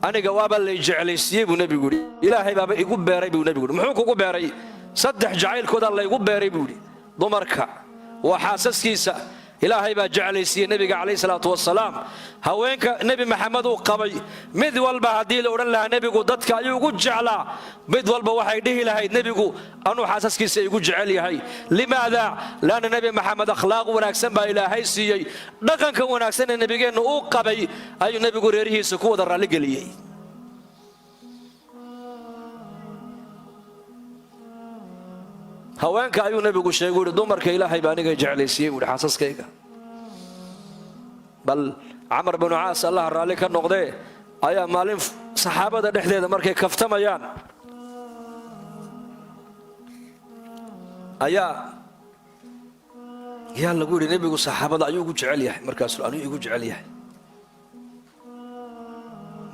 aniga waaba lay jeclaysiiyey buu nebigu yidhi, ilaahay baaba igu beeray buu nebigu yidhi. muxuu kugu beeray? 3 jacaylkooda laygu beeray buu yidhi. dumarka waa xaasaskiisa, ilaahay baa jeclaysiiyey nebiga calayhi salaatu wasalaam. haweenka nebi maxamed uu qabay mid walba haddii la odhan lahaa nebigu dadka ayuu ugu jeclaa, mid walba waxay dhihi lahayd nebigu anuu xaasaskiisa igu jecel yahay. limaada? laanna nebi maxamed akhlaaq wanaagsan baa ilaahay siiyey, dhaqanka wanaagsan ee nebigeennu uu qabay ayuu nebigu reerihiisa ku wada raalligeliyey. haweenka ayuu nebigu sheegay yidhi dumarka ilaahay baa aniga jeclaysiiyey buu yidhi xaasaskayga. bal camar binu caas allah raalli ka noqdee ayaa maalin saxaabada dhexdeeda markay kaftamayaan yaa lagu yidhi nebigu saxaabada ayuu ugu jecel yahay, markaasuu anuu igu jecel yahay.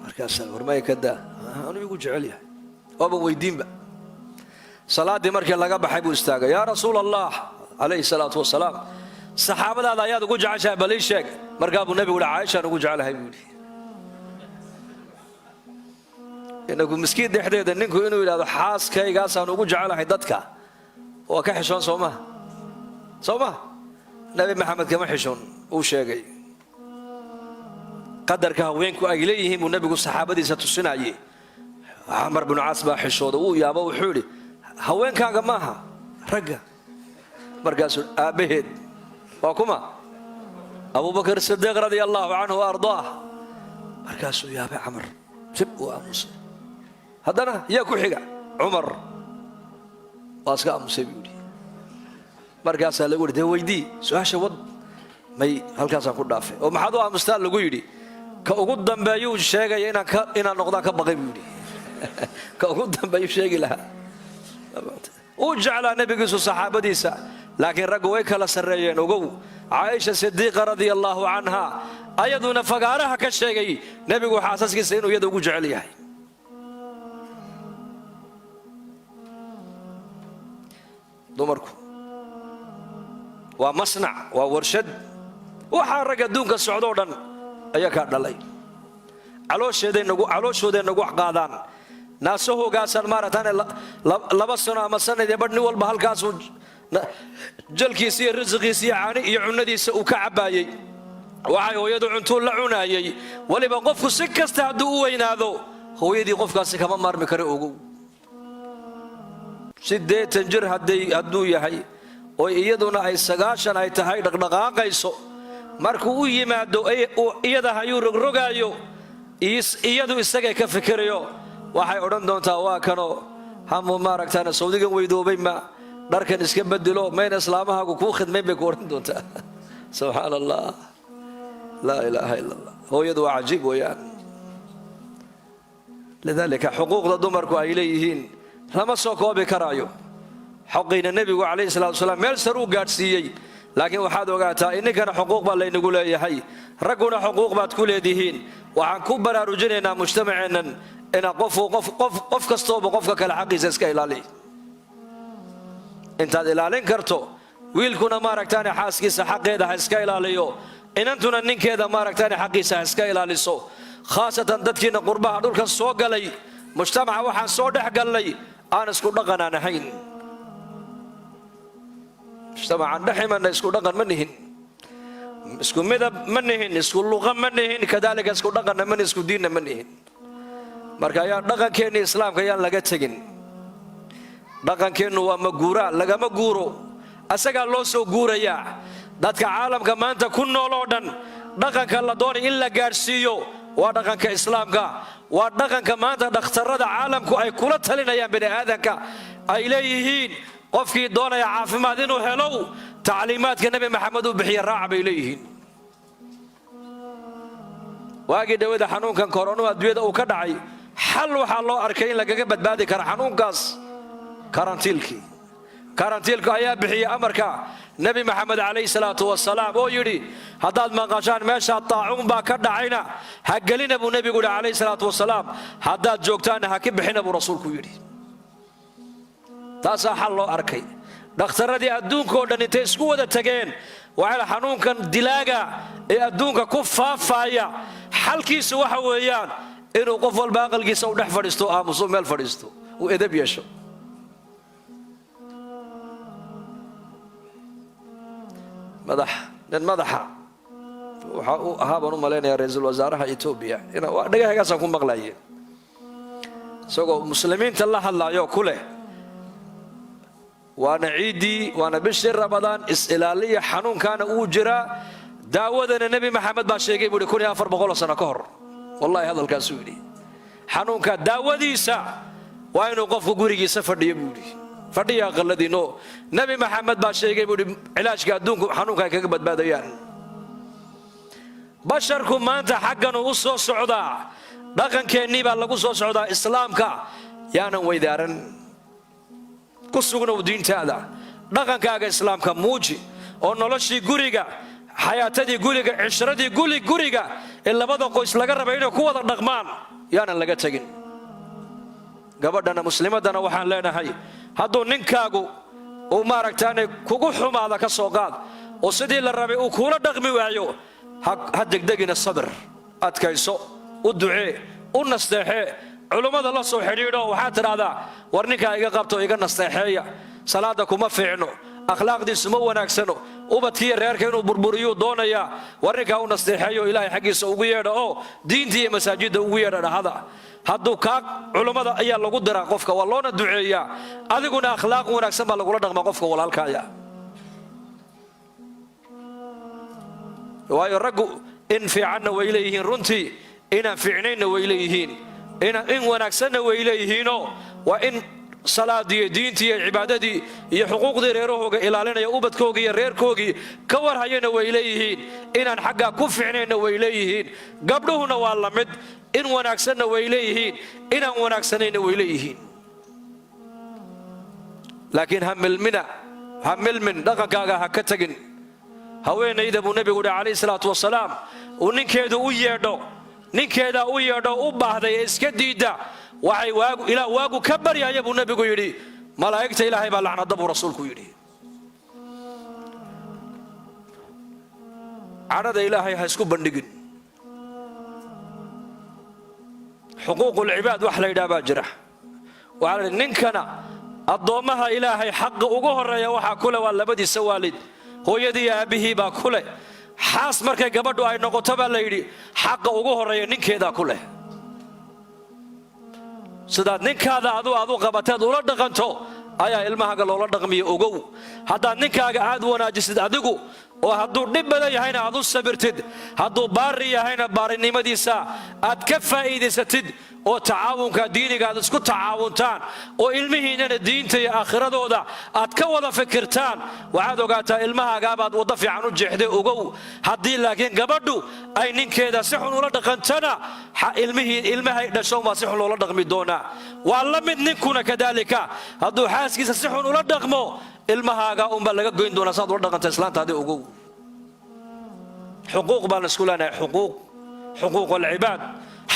markaasaa warmaya ka daa, anuu igu jecel yahay, waaba weydiinba. salaaddii markii laga baxay buu istaagay, yaa rasuul allah calayhi salaatu wasalaam, saxaabadaada ayaad ugu jeceshahay bal ii sheeg. markaa buu nebigu yidhi caaishaan ugu jecelahay buu yidhi. inagu miskiin dhexdeeda ninku inuu yidhahdo xaaskaygaasaan ugu jecelahay dadka waa ka xishoon soo maha nebi maxamed kama xishoon, uu sheegay qadarka haweenku ay leeyihiin buu nebigu saxaabadiisa tusinayey. camar binu caas baa xishooda, uu yaabo, wuxuu yidhi haweenkaaga maaha ragga. markaasuu aabbaheed waa kuma? abubakar sidiiq radia allaahu canhu wa ardaah. markaasuu yaabay camar, rib uu aamusay. haddana yaa ku xiga? cumar. waa iska aamusay buu yidhi. markaasaa lagu yidhi dee weydii su-aasha wad, may halkaasaan ku dhaafay. oo maxaad u aamustaa lagu yidhi? ka ugu dambeeyuu sheegaya inaan noqdaan ka baqay buu yidhi. ka ugu dambeeyuu sheegi lahaa. uu jeclaa nebigiisu saxaabadiisa, laakiin raggu way kala sarreeyeen. ogow, caaisha sidiiqa radia allaahu canha ayaduna fagaaraha ka sheegay nebigu xaasaskiisa inuu iyada ugu jecel yahay. dumarku waa masnac, waa warshad. waxaa rag adduunka socdoo dhan ayaa kaa dhalay. calooshooday nagu qaadaan, naasahoogaasaan maaragtaan 2 sano ama sanadii badh nin walba halkaasuu jalkiisa iyo risiqiisa iyo caani iyo cunnadiisa uu ka cabbaayey. waxay hooyadu cuntuu la cunaayey. weliba qofku si kasta hadduu u weynaado hooyadii qofkaasi kama maarmi kara. ogow, 80 jir hadduu yahay oo iyaduna ay 90 ay tahay dhaqdhaqaaqayso, markuu u yimaado iyada hayuu rogrogaayo, iyadu isagay ka fikirayo. waxay odhan doontaa waa kanoo hamu maaragtaan sawdigan weydoobay ma dharkan iska bedelo, mayna islaamahaagu kuu khidmayn bay ku odhan doontaa. subxaan allah, laa ilaaha ila allah. hooyadu waa cajiib weeyaan. lidaalika xuquuqda dumarku ay leeyihiin lama soo koobi karaayo. xoqiina nebigu calayhi salaatu wasalaam meel sar uu gaadhsiiyey, laakiin waxaad ogaataa ininkana xuquuq baa laynagu leeyahay, ragguna xuquuq baad ku leedihiin. waxaan ku baraarujinaynaa mujtamaceennan inaa qof kastooba qofka kale xaqiisa iska ilaaliy. intaad ilaalin karto, wiilkuna maaragtaane xaaskiisa xaqeeda ha iska ilaaliyo, inantuna ninkeeda maaragtaane xaqiisa ha iska ilaaliso. khaasatan dadkiina qurbaha dhulkan soo galay, mujtamaca waxaan soo dhex gallay aan isku dhaqan aan ahayn. mujtamacaan dhex imanna isku dhaqan ma nihin, isku midab ma nihin, isku luqa ma nihin, kadaalika isku dhaqanna ma nihin, isku diinna ma nihin. marka ayaan dhaqankeenni islaamka ayaan laga tegin. dhaqankeennu waa maguuraa, lagama guuro, asagaa loo soo guurayaa. dadka caalamka maanta ku nool oo dhan dhaqanka la doonay in la gaadhsiiyo waa dhaqanka islaamka. waa dhaqanka maanta dhakhtarrada caalamku ay kula talinayaan bini aadanka, ay leeyihiin qofkii doonaya caafimaad inuu helo tacliimaadka nebi maxamed uu bixiya raaca bay leeyihiin. waagii dhawada xanuunkan korona adduunyada uu ka dhacay xal waxaa loo arkay in lagaga badbaadi karo xanuunkaas karantiilka ayaa bixiyay amarka nabi maxamed calayhi salaatu wasalaam oo yidhi haddaad maqashaan meesha taacuun baa ka dhacayna ha gelina buu nebigu yidhi calayhi salaatu wasalaam haddaad joogtaanna ha ka bixina buu rasuulku yidhi taasaa xal loo arkay dhakhtaradii adduunkoo dhan intay isku wada tageen waxaa xanuunkan dilaaga ee adduunka ku faafaya xalkiisu waxa weeyaan inuu qof walba aqalkiisa u dhex fadhiisto aamuso meel fadhiisto uu edab yeesho nin madaxa waxa uu ahaa baan u malaynayaa ra'iisul wasaaraha Itoobiya dhagahagaasaan ku maqlaayeen isagoo muslimiinta la hadlayo ku leh waana ciidii waana bishii Ramadaan is-ilaaliya xanuunkaana uu jira daawadana nabi maxamed baa sheegay buu 1400 sano ka hor wallahi hadalkaas uu yidhi xanuunka daawadiisa waa inuu qofku gurigiisa fadhiyo buu yidhi fadhiya qalladino nabi maxamed baa sheegay buu cilaajka adduunku xanuunka ay kaga badbaadayaan basharku maanta xaggan uu soo socdaa dhaqankeennii baa lagu soo socdaa islaamka yaanan weydaaran ku sugnow diintaada dhaqankaaga islaamka muuji oo noloshii guriga xayaatadii guriga cishradii guriga ee labada qoys laga rabay inay ku wada dhaqmaan yaanan laga tagin gabadhana muslimadana waxaan leenahay hadduu ninkaagu uu maaragtaane kugu xumaada ka soo qaad oo sidii la rabay uu kuula dhaqmi waayo ha degdegina sabir adkayso u ducee u nasteexee culummada la soo xidhiidho waxaad tidhaahdaa war ninkaa iga qabto iga nasteexeeya salaada kuma fiicno akhlaaqdiisu ma wanaagsano ubadkiiyo reerka inuu burburiyuu doonayaa war ninkaa u nasteexeeyo ilaahay xaggiisa ugu yeedha oo diintii iyo masaajidda ugu yeedha dhahada hadduu kaa culummada ayaa lagu diraa qofka waa loona duceeyaa adiguna akhlaaq wanaagsan baa lagula dhaqmaa qofka walaalkaaya waayo raggu in fiicanna way leeyihiin runtii inaan fiicnaynna way leeyihiin in wanaagsanna way leeyihiinoo waa in salaadii diintii iyo cibaadadii iyo xuquuqdii reerahooga ilaalinaya ubadkoogii iyo reerkoogii ka warhayana way leeyihiin inaan xaggaa ku fiicnayna way leeyihiin gabdhuhuna waa la mid in wanaagsanna way leeyihiin inaan wanaagsanayna way leeyihiin laakiin ha milmin dhaqankaaga ha ka tagin haweenayda buu nebigu yidhi calayhi salaatu wasalaam uu ninkeeda u yeedho u baahday ee iska diidda waxay waagu ka baryaya buu nebigu yidhi malaa'igta ilaahay baa lacnada buu rasuulku yidhi cadhada ilaahay ha isku bandhigin xuquuqul cibaad wax la yidhaha baa jira waxaa la yidhi ninkana addoommaha ilaahay xaqa ugu horreeya waxaa ku leh waa labadiisa waalid hooyadii iyo aabbihii baa ku leh xaas markay gabadhu ay noqoto baa la yidhi xaqa ugu horreeya ninkeedaa ku leh sidaad ninkaada aad u qabateed ula dhaqanto ayaa ilmahaaga loola dhaqmiyo ogow haddaad ninkaaga aad wanaajisid adigu oo hadduu dhib badan yahayna aad u sabirtid hadduu baari yahayna baarinimadiisa aad ka faa'iidaysatid oo tacaawunka diiniga aad isku tacaawuntaan oo ilmihiinnana diinta iyo aakhiradooda aad ka wada fikirtaan waxaad ogaataa ilmahaagaabaad waddo fiican u jeexday ogow haddii laakiin gabadhu ay ninkeeda si xun ula dhaqantana ilmahay dhashoon baa si xun loola dhaqmi doonaa waa la mid ninkuna kadaalika hadduu xaaskiisa si xun ula dhaqmo ilmahaaga unbaa laga goyn doonaa saad ula dhaqanta islaantaadii ogow xuquuq baan isku leenahay xuquuq alcibaad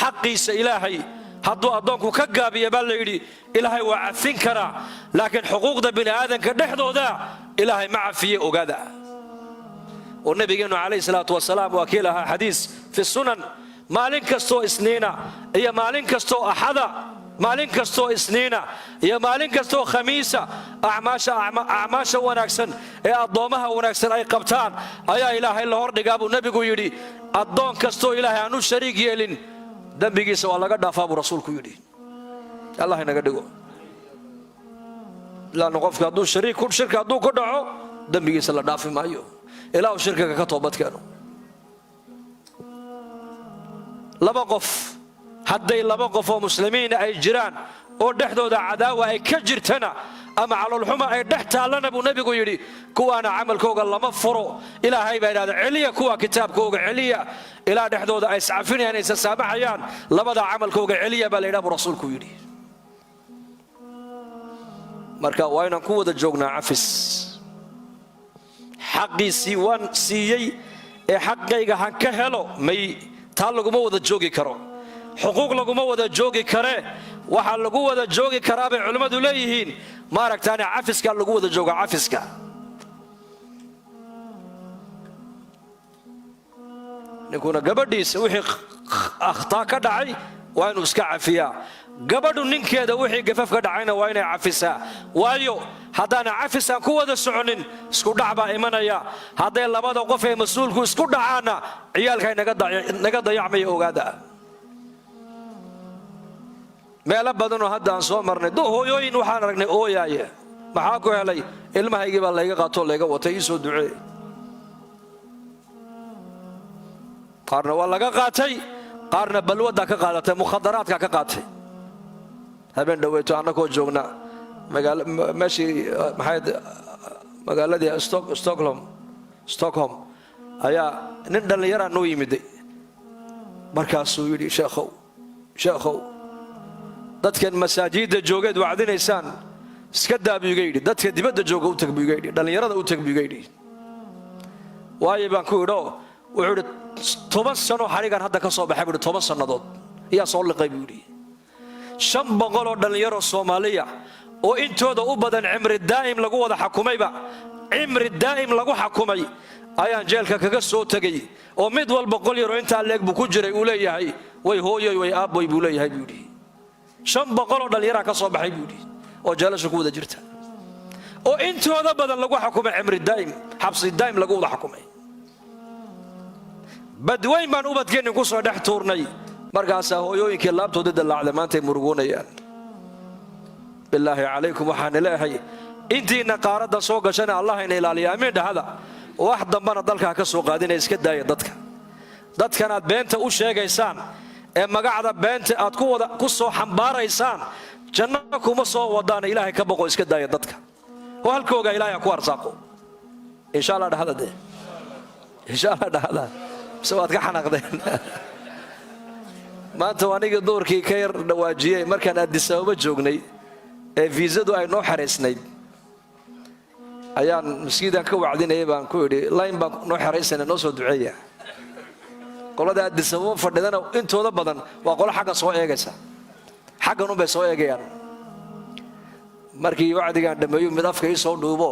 xaqiisa ilaahay hadduu addoonku ka gaabiya baa la yidhi ilaahay waa cafin karaa laakiin xuquuqda bini aadanka dhexdooda ilaahay ma cafiye ogaada oo nabigeennu calayhi salaatu wasalaam waa kii lahaa xadiis fi sunan maalin kastoo isniina iyo maalin kastoo axada maalin kastoo isniina iyo maalin kastoo khamiisa acmaasha wanaagsan ee addoommaha wanaagsan ay qabtaan ayaa ilaahay la hordhigaa buu nebigu yidhi addoon kastoo ilaahay aan u shariig yeelin dembigiisa waa laga dhaafaa buu rasuulku yidhi allah inaga dhigo ilaana qofka hadduu shirka hadduu ku dhaco dembigiisa la dhaafi maayo ilaahu shirkiga ka toobadkeeno hadday laba qof oo muslimiina ay jiraan oo dhexdooda cadaawa ay ka jirtana ama caloolxuma ay dhex taallana buu nebigu yidhi kuwaana camalkooga lama furo. ilaahay baa yidhahda celiya kuwa kitaabkooga celiya ilaa dhexdooda ay iscafinayaan aysa saamaxayaan labada camalkooga celiya baa la yidhaha buu rasuulku yidhi. marka waa inaan ku wada joognaa cafis. xaqiisii waan siiyey ee xaqayga han ka helo may taa laguma wada joogi karo. xuquuq laguma wada joogi kare. waxaa lagu wada joogi karaa bay culimmadu leeyihiin maaragtaane cafiskaa lagu wada jooga. cafiska ninkuna gabadhiisa wixii akhtaa ka dhacay waa inuu iska cafiyaa. gabadhu ninkeeda wixii gafaf ka dhacayna waa inay cafisaa. waayo haddaana cafisaan ku wada soconin isku dhac baa imanaya. hadday labada qof ee mas-uulku isku dhacaanna ciyaalkay naga dayacmaya ogaada. meelo badanoo hadda aan soo marnay hooyooyin waxaan aragnay ooyaaya. maxaa ku helay? ilmahaygii baa layga qaatoo layga watay, ii soo ducee. qaarna waa laga qaatay, qaarna balwaddaa ka qaadatay, mukhadaraadkaa ka qaatay. habeen dhaweyto annagoo joogna meeshii magaaladii stockholm ayaa nin dhallinyaraa noo yimiday. markaasuu yidhi sheekhow dadkan masaajidda joogeed wacdinaysaan iska daa buu iga yidhi. dadka dibadda jooga u tag buu iga yidhi. dhallinyarada u tag buu iga yidhi. waayo baan ku idho wuxuu yidhi 10 sano xarigan hadda ka soo baxay buu yidhi. 10 sannadood ayaa soo liqay buu yidhi. 500 oo dhallinyaro Soomaaliya oo intooda u badan cimri daa'im lagu wada xukumayba, cimri daa'im lagu xukumay ayaan jeelka kaga soo tagay. oo mid walba qol yar oo intaa leeg buu ku jiray uu leeyahay way hooyoy way aabboy buu leeyahay buu yidhi. 500 oo dhallinyaro ka soo baxay buu yidhi oo jeelasha ku wada jirta, oo intooda badan lagu xukumay cimri daa'im, xabsi daa'im lagu wada xukumay. badweyn baan ubadkeenni ku soo dhex tuurnay. markaasaa hooyooyinkii laabtooda dalaacda maantay murugoonayaan. bilaahi calaykum waxaan leeyahay intiina qaaradda soo gashana allah ina ilaaliya. amiin dhahada. wax dambana dalkaa ka soo qaadinaya iska daaya dadkan aad beenta u sheegaysaan ee magacda beenta aad ku soo xambaaraysaan janno kuma soo wadaana. ilaahay ka boqo iska daaya dadka oo halkooga ilaahay ku arsaaqo insha Allah dhahada de insha Allah dhahada soo aad ka xanaaqdeen. maanta waaniga doorkii ka yar dhawaajiyay markaan Addis Ababa joognay ee viisadu ay noo xareysnayd ayaan masjiidaan ka wacdinayay baan ku yidhi line baan noo xareysana noo soo duceeya. qolada Addis Ababa fadhidana intooda badan waa qolo xagga soo eegaysa, xaggan u bay soo eegayaan. markii wacdigaan dhameeyo mid afka ii soo dhuubo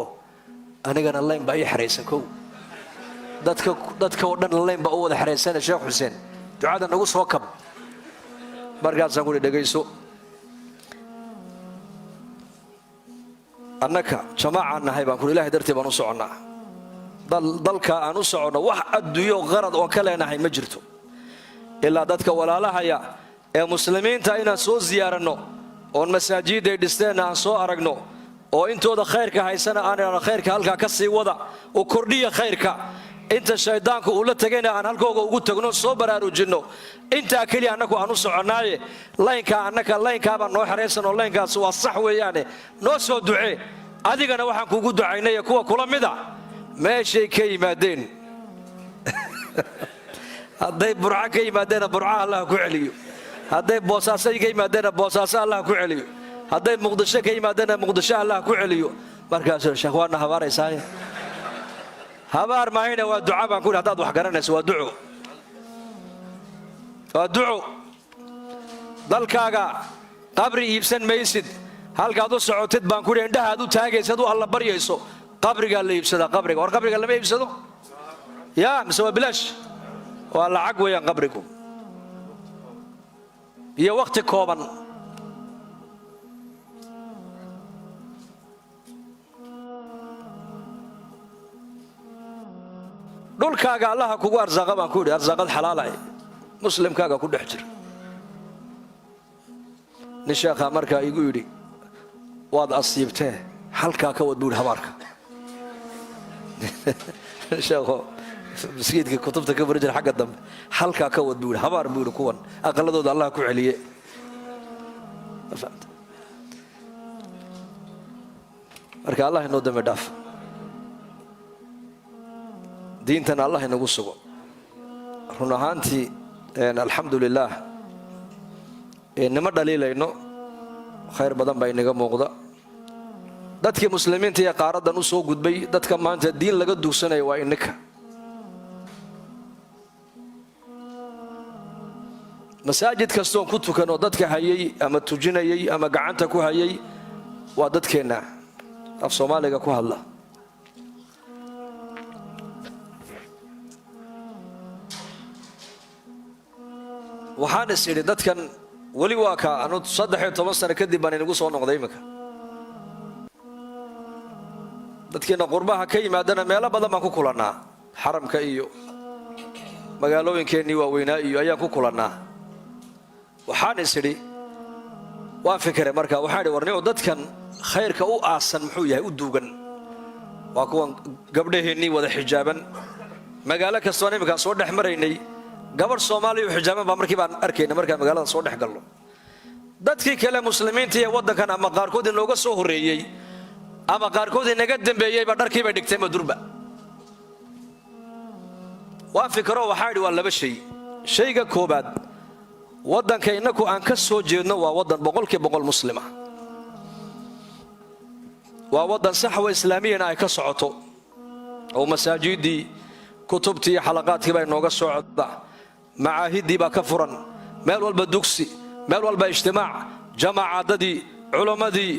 anigana line baa ii xareysan. kow dadka oo dhan line baa u wada xareysana. Sheekh Xuseen ducada nagu soo kab. markaasaan ku dhegayso annaka jamaacaan nahay baan ku ilaahay dartii baan u soconnaa. dalka aan u soconno wax adduunyo qarad oo ka leenahay ma jirto ilaa dadka walaalahaya ee muslimiinta inaan soo ziyaaranno oon masaajidday dhisteenna aan soo aragno oo intooda khayrka haysana aan idhaahno khayrka halkaa ka sii wada oo kordhiya khayrka. inta shaydaanku uu la tagayna aan halkooga ugu tagno soo baraarujinno. intaa keliya annagu aan u soconnaaye laynkaabaan noo xeraysan oo laynkaas waa sax weeyaane noo soo ducee. adigana waxaan kuugu ducaynaya kuwa kula mida meeshay ka yimaadeen hadday burca ka yimaadeenna burca allah ku celiyo, hadday boosaasay ka yimaadeenna boosaaso allah ku celiyo, hadday muqdisho ka yimaadeenna muqdisho allah ku celiyo. markaasuu sheekh waana habaaraysaaye. habaar maahayna waa duca baan ku yidhi. haddaad wax garanayso waa duco, waa duco. dalkaaga qabri iibsan maysid. halkaad u socotid baan ku yidhi indhahaad u taagaysad u alla baryayso qabrigaa la iibsadaa. qabriga war qabriga lama iibsado yaa mise waa bilaash? waa lacag weeyaan qabrigu iyo waqti kooban. dhulkaaga allaha kugu arsaaqa baan ku yidhi. arsaaqad xalaala muslimkaaga ku dhex jira. nin sheekhaa markaa igu yidhi waad asiibtee halkaa ka wad buu yidhi habaarka. sheekho مسجدك كتبت كبر رجل حق الدم حلقة كود بيقول حبار بيقول كون أقلده الله كعليه. marka allah inoo dambi dhaaf diintana allah inagu sugo run ahaantii alxamdulilaah nima dhaliilayno khayr badan baa inaga muuqda dadkii muslimiinta ee qaaradan u soo gudbay dadka maanta diin laga duugsanayo waa ininka masaajid kastoon ku tukanoo dadka hayay ama tujinayay ama gacanta ku hayay waa dadkeenna af soomaaliga ku hadla waxaan is idhi dadkan weli waa ka anu 13 sano kadib baan inagu soo noqday imika dadkeena qurbaha ka yimaadana meelo badan baan ku kulannaa xaramka iyo magaalooyinkeennii waaweynaa iyo ayaan ku kulannaa waxaan is idhi waan fikiray marka waxaan idhi warniyo dadkan khayrka u aasan muxuu yahay u duugan waa kuwan gabdhaheennii wada xijaaban magaalo kastoon iminkaan soo dhex maraynay gabadh soomaaliya u xijaaban baa markii baan arkayna markaan magaalada soo dhex galno dadkii kale muslimiinta ee waddankan ama qaarkood inooga soo horreeyey ama qaarkood inaga dambeeyeyba dharkii bay dhigtay madurba waan fikiro waxaa idhi waa laba shay shayga koobaad waddanka innaku aan ka soo jeedno waa waddan 100% muslima waa waddan saxwa islaamiyana ay ka socoto oo masaajidii kutubtii xalaqaadkii baa inooga socda macaahidii baa ka furan meel walba dugsi meel walba ijtimaac jamaacadadii culimmadii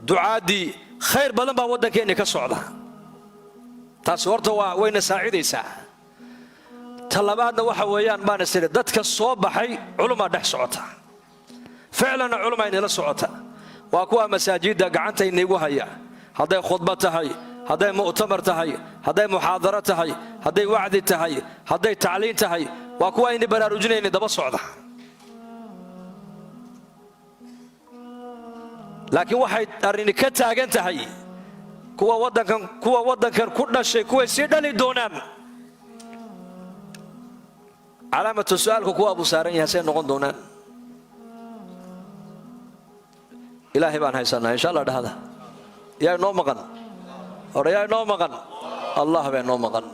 ducaadii khayr badan baa waddankeenni ka socda taasi horta wayna saacidaysaa talabaadna waxa weeyaan baan is idhi dadka soo baxay culumaa dhex socota ficlanna culumaa inala socota waa kuwa masaajidda gacanta inaygu haya hadday khudba tahay hadday mu'tamar tahay hadday muxaadaro tahay hadday wacdi tahay hadday tacliin tahay waa kuwa ayna baraarujinayna daba socda laakiin waxay arrini ka taagan tahay kuwa waddankan ku dhashay kuway sii dhali doonaan calaamatu su'aalku kuwa buu saaran yahay say noqon doonaan ilaahay baan haysanaa insha allah dhahda yaa inoo maqan hore yaa inoo maqan allah baa inoo maqan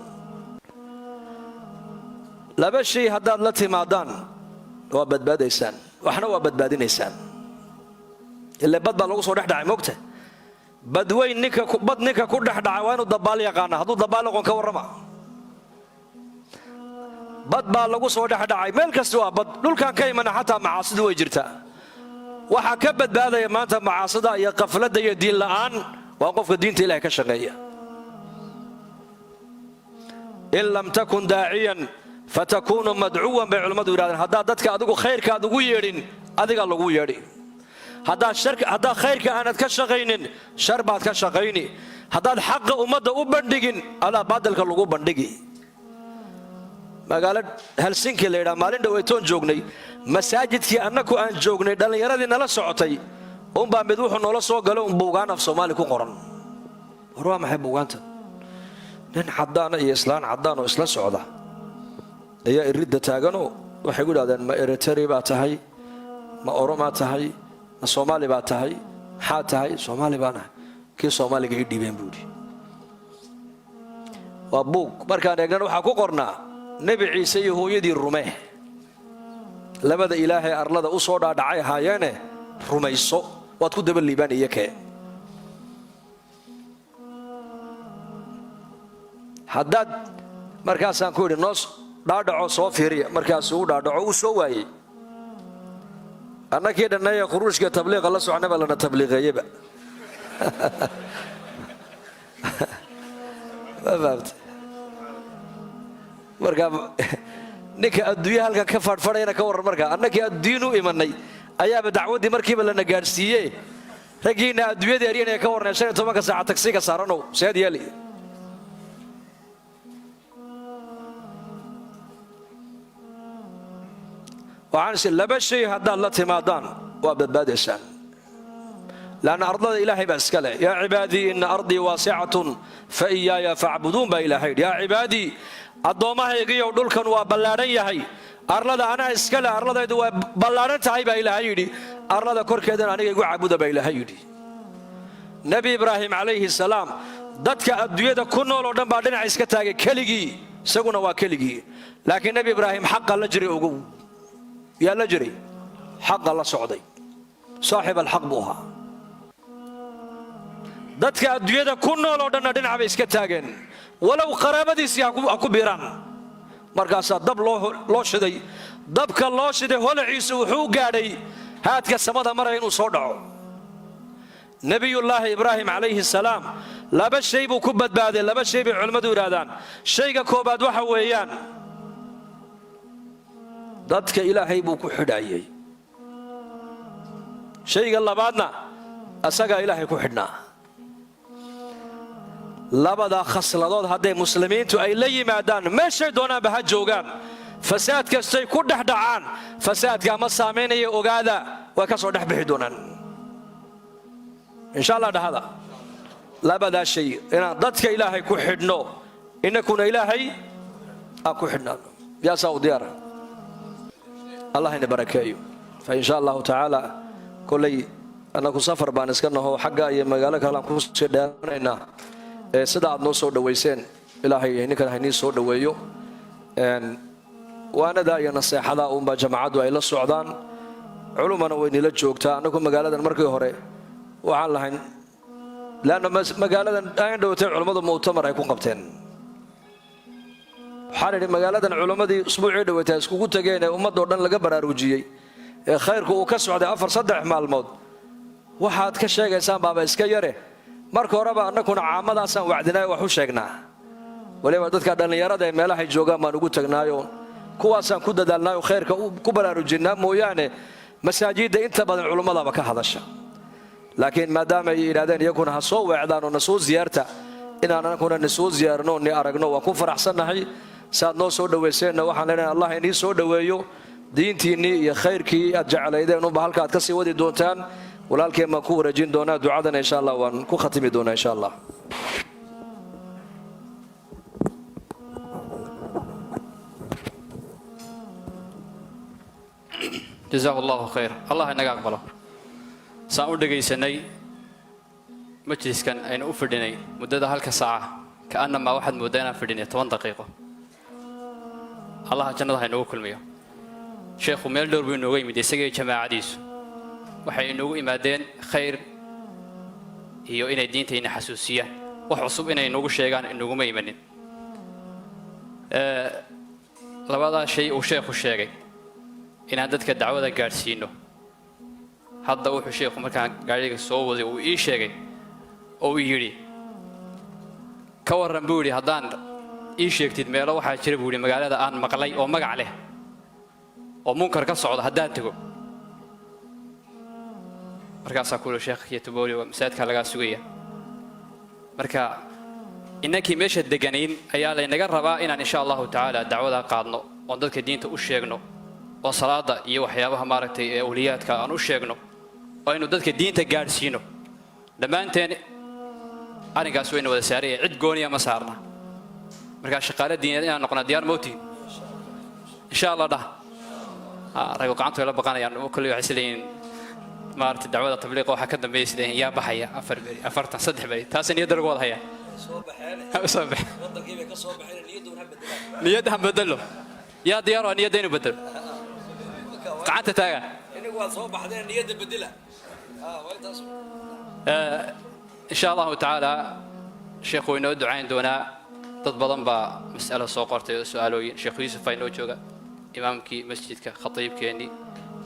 laba shay haddaad la timaadaan waa badbaadaysaan waxna waa badbaadinaysaan ilaa bad baa lagu soo dhex dhacay moogta badweyn ninka ku dhex dhacay waa inuu dabaal yaqaana hadduu dabaal aqoon ka warrama bad baa lagu soo dhex dhacay meel kasta waa bad dhulkan ka imana xataa macaasidu way jirtaa waxaa ka badbaadaya maanta macaasida iyo qafladda iyo diin la'aan waa qofka diinta ilaahay ka shaqeeya in lam takun daaciyan fatakunu madcuwan bay culimmadu yidhahdeen haddaad dadka adigu khayrkaad ugu yeedhin adigaa lagu yeedhi haddaad khayrka aanad ka shaqaynin shar baad ka shaqayni haddaad xaqa ummadda u bandhigin adaa baadilka lagu bandhigi magaalo helsinki la yidhaha maalin dhaweytoon joognay masaajidkii annaku aan joognay dhallinyaradii nala socotay unbaa mid wuxuu noola soo galo un buugaan af soomaali ku qoran war waa maxay buugaanta nin caddaana iyo islaan caddaan oo isla socda ayaa iridda taaganoo waxay gu idhahdeen ma eritari baa tahay ma oromaa tahay ma soomaali baa tahay maxaa tahay soomaali baan ahay kii soomaaliga ii dhiibeen buu yidhi waa buug markaan eegnan waxaa ku qornaa nebi ciise iyo hooyadii rumee labada ilaahay arlada u soo dhaadhacay ahaayeene rumayso waad ku daba liibaan iyo kee haddaad markaasaan ku idhi noo dhaadhaco soo fiiriya markaasuu u dhaadhaco uu soo waayey annakii dhannaye khuruujka tabliiqa la socnaba lana tabliiqeeyeba ma fahamta markaa ninka adduunya halkan ka fadhfadhayana ka warran markaa annakii adduun u imanay ayaaba dacwaddii markiiba lana gaadhsiiye raggiinna adduunyada eryanaya ka warnay 15 saaca tagsiga saaranow seed yeeli waxaan laba shay haddaad la timaadaan waa badbaadaysaan laanna ardada ilaahay baa iska leh yaa cibaadii ina ardii waasicatun fa iyaaya facbuduun baa ilaahay yidhi yaa cibaadii addoommahaygiiyow dhulkan waa ballaadhan yahay arlada anaa iska leh arladaydu waa ballaadhan tahay baa ilaahay yidhi arlada korkeedana aniga igu caabuda baa ilaahay yidhi nebi ibraahim calayhi salaam dadka adduunyada ku nool oo dhan baa dhinaca iska taagay keligii, isaguna waa keligii. laakiin nebi ibraahim xaqa la jiray ogow, yaa la jiray xaqa la socday, saaxib alxaq buu ahaa. dadka adduunyada ku nool oo dhanna dhinaca bay iska taageen, walow qaraabadiisii ha ku biiraan. markaasaa dab loo shiday, dabka loo shiday holaciisu wuxuu gaadhay haadka samada maraya inuu soo dhaco. nebiyullaahi ibraahim calayhi salaam laba shay buu ku badbaaday, laba shay bay culimmadu yidhaahdaan. shayga koobaad waxa weeyaan dadka ilaahay buu ku xidhaayey, shayga labaadna asagaa ilaahay ku xidhnaa. labadaa khasladood hadday muslimiintu ay la yimaadaan, meeshay doonaanba ha joogaan, fasaad kastay ku dhex dhacaan, fasaadkaa ma saamaynaya ogaada, way ka soo dhex bixi doonaan insha allah. dhahada labadaa shay, inaan dadka ilaahay ku xidhno, innakuna ilaahay aan ku xidhnaano. yaasaa u diyaara. allah ina barakeeyo. fa insha allahu tacaala kolley annaku safar baan iska naho, xagga iyo magaalo kalean ku sii dheeranaynaa. sida aad noo soo dhowayseen, ilaahay ninkan haynii soo dhoweeyo. waanadaa iyo naseexadaa uunbaa jamacaddu ay la socdaan, culumana waynila joogtaa. annagu magaaladan markii hore waxaan lahayn, leanna magaaladan aan dhowatay culummadu mu'tamar ay ku qabteen. waxaan idhi magaaladan culummadii usbuucii dhowatay iskugu tageen ee ummadoo dhan laga baraarujiyey ee khayrku uu ka socday 3 maalmood, waxaad ka sheegaysaan baaba iska yare. marka horeba annakuna caamadaasaan wacdinaayo wax u sheegnaa, waliba dadka dhallinyarada ee meelahay joogaan baan ugu tagnaayo kuwaasaan ku dadaalnaayo khayrka ku baraarujinnaa mooyaane masaajidda inta badan culummadaba ka hadasha. laakiin maadaama ay yidhahdeen iyaguna ha soo weecdaan oo na soo ziyaarta, inaan annakuna na soo ziyaarno ni aragno waan ku faraxsannahay. saaad noo soo dhowayseenna waxaan leenahay allah inii soo dhoweeyo, diintiinnii iyo khayrkii aad jeclaydeen unba halka aad ka sii wadi doontaan. walaalkeen baan ku wareejin doonaa ducadana insha allah, waan ku khatimi doonaa insha allah. جزاه الله خير. الله inaga aqbalo. saan u dhageysanay majliskan aynu u fadhinay muddada halka saaca, kaanama waxaad moodaa inaan fadhinay 10 daqiiqo. allah jannada ha inoogu kulmiyo. sheekhu meel dhowr buu inooga yimid isagii jamaacadiisu, waxay inoogu imaadeen khayr iyo inay diintayna xasuusiyaan, wax cusub inay inoogu sheegaan inaguma imanin. labadaa shay uu sheekhu sheegay inaan dadka dacwada gaadhsiino. hadda wuxuu sheekhu markaan gaadhiga soo waday uu ii sheegay oo uu yidhi, ka warran buu yidhi haddaan ii sheegtid meelo waxaa jira buu yidhi magaalada aan maqlay oo magac leh oo munkar ka socda haddaan tego. markaasaa kuuli sheekh iyo tubooli waa masaajidka lagaa sugaya. marka innakii meesha deganayn ayaa laynaga rabaa inaan insha allahu tacaala dacwada qaadno, oon dadka diinta u sheegno, oo salaada iyo waxyaabaha maaragtay ee awliyaadka aan u sheegno, oo aynu dadka diinta gaadhsiino. dhammaanteen arrinkaas wayna wada saaraya, cid gooniya ma saarna. markaa shaqaale diineed inaan noqona diyaar mawtiin insha allah. dhah raggu gacantu ay la baqanayaan, kolley waxay isleeyihiin maaragtay dacwada tabliiqa waxaa ka dambeeya sideen yaa baxaya 4 beri 3 beri, taasay niyadda lagu wada hayaa. niyadda ha bedelo. yaa diyaar waa niyadda inuu bedelo. gacanta taaga. insha allahu tacaala sheekhu way inoo ducayn doonaa. dad badan baa mas'alo soo qortay oo su'aalooyin. sheekh yuusuf baa inoo jooga, imaamkii masjidka, khatiibkeennii.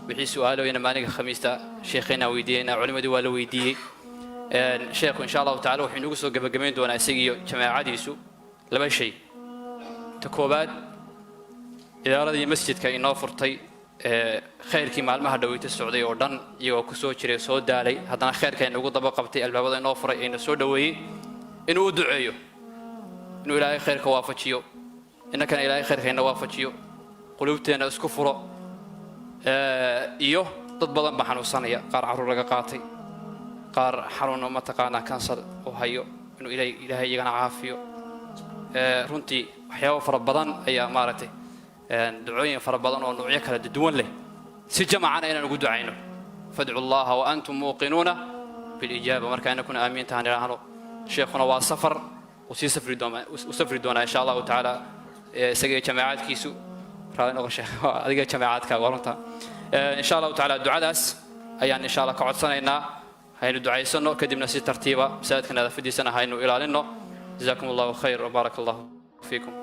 wixii su'aalooyina maalinka khamiista sheekheennaa weydiiyeynaa, culimmadii waa la weydiiyey. sheekhu insha allahu tacala wuxuu inagu soo gebagabayn doonaa isagiiyo jamaacadiisu 2 shay. ta koobaad, idaaradii masjidka inoo furtay khayrkii maalmaha dhaweyta socday oo dhan iyagoo ku soo jiray, soo daalay, haddana khayrka inagu daba qabtay, albaabada inoo furay, ayna soo dhoweeyey, inuu u duceeyo inuu ilaahay khayrka waafajiyo, innakana ilaahay khayrka ina waafajiyo, quluubteenna isku furo. iyo dad badan baa xanuunsanaya, qaar carruur laga qaatay, qaar xanuuno mataqaanaa kansar oo hayo, inuu ilaahay iyagana caafiyo. runtii waxyaabo fara badan ayaa maaragtay ducooyin fara badan oo nuucyo kala duwan leh, si jamacana inaan ugu ducayno. fadcu llaha wa antum muuqinuuna بالإجابة مركا أن نكون آمين تهاني رهنو شيخنا وسفر وسي سفر دونا إن شاء الله تعالى سجى جماعات كيسو رأينا غشة هذه جماعات كورنتا إن شاء الله تعالى الدعاء داس أيان إن شاء الله كعد سنة إن هاي الدعاء سنة كدمنا سي ترتيبا سادكنا هذا في دي سنة هاي إنه إلى لنا جزاكم الله خير وبارك الله فيكم.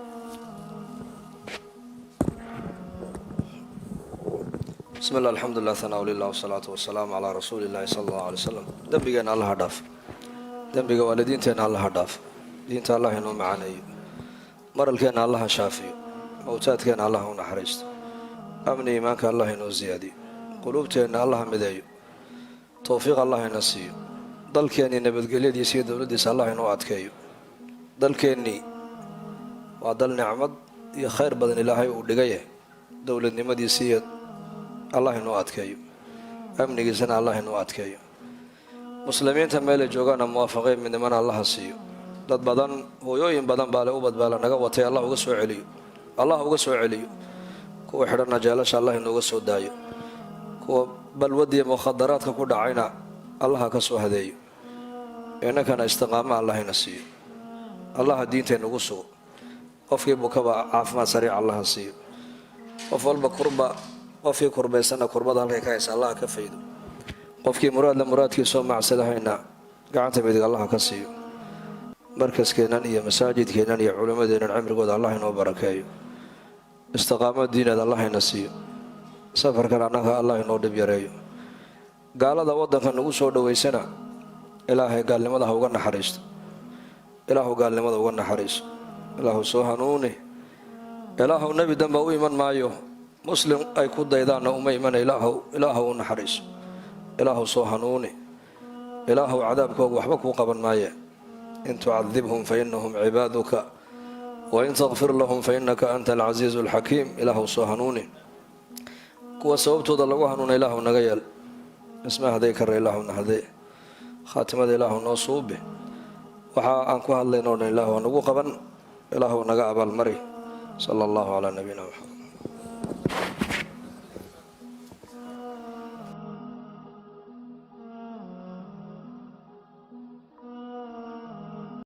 بسم الله الحمد لله ثناء لله والصلاة والسلام على رسول الله صلى الله عليه وسلم. دنبينا الله هداف دنبينا والدينتنا الله هداف دينت الله إنه معنا مرلكنا الله شافي موتاتكنا الله نحرست أمن إيمانك الله إنه زيادي قلوبتنا الله مدايو توفيق الله نسيو ضلكني نبذ قليدي سيد ولدي الله إنه أتكيو ضلكني وضل نعمد يا خير بدن الله ودقيه دولة نمدي سيد الله إنه أتكيو أمني جزنا الله إنه أتكيو مسلمين تميل جوجانا موافقين من من الله سيو dad badan hooyooyin badan baa u badbaala naga watay Allah uga soo celiyo Allah uga soo celiyo kuwa xidhana jaalasha Allah inooga soo daayo kuwa balwadi mukhadaraadka ku dhacayna Allah ka soo hadeeyo inakana istiqaama Allah ina siiyo Allah diinteena ugu soo qofkii bukaba caafimaad sariic Allah siiyo qof walba kurba qofkii kurbaysana kurbada halkay ka haysa Allah ka faydo qofkii muraadkiisa macsadahayna gacanta midig Allah ka siiyo markaskeenan iyo masaajidkeenan iyo culimadeenan cimrigooda Allah inoo barakeeyo istiqaamad diineed Allah ina siiyo safarkan annaga Allah inoo dhib yareeyo gaalada waddanka nagu soo dhaweysana ilaahay gaalnimada uga naxariisto ilaahu gaalnimada uga naxariiso ilaahu soo hanuuni ilaahu nabi damba u iman maayo muslim ay ku daydaana uma iman ilaahu u naxariiso ilaahu soo hanuuni ilaahu cadaabkooga waxba kuu qaban maaye إن تعذبهم فإنهم عبادك وإن تغفر لهم فإنك أنت العزيز الحكيم إله صهنوني كوا سببتو دلغو هنون إله نغيل اسمه هذيك إله نهدي خاتمة إله نصوبه وحا أنكو هالله نور إله ونغو قبن إله نغا أبا المري صلى الله على نبينا محمد.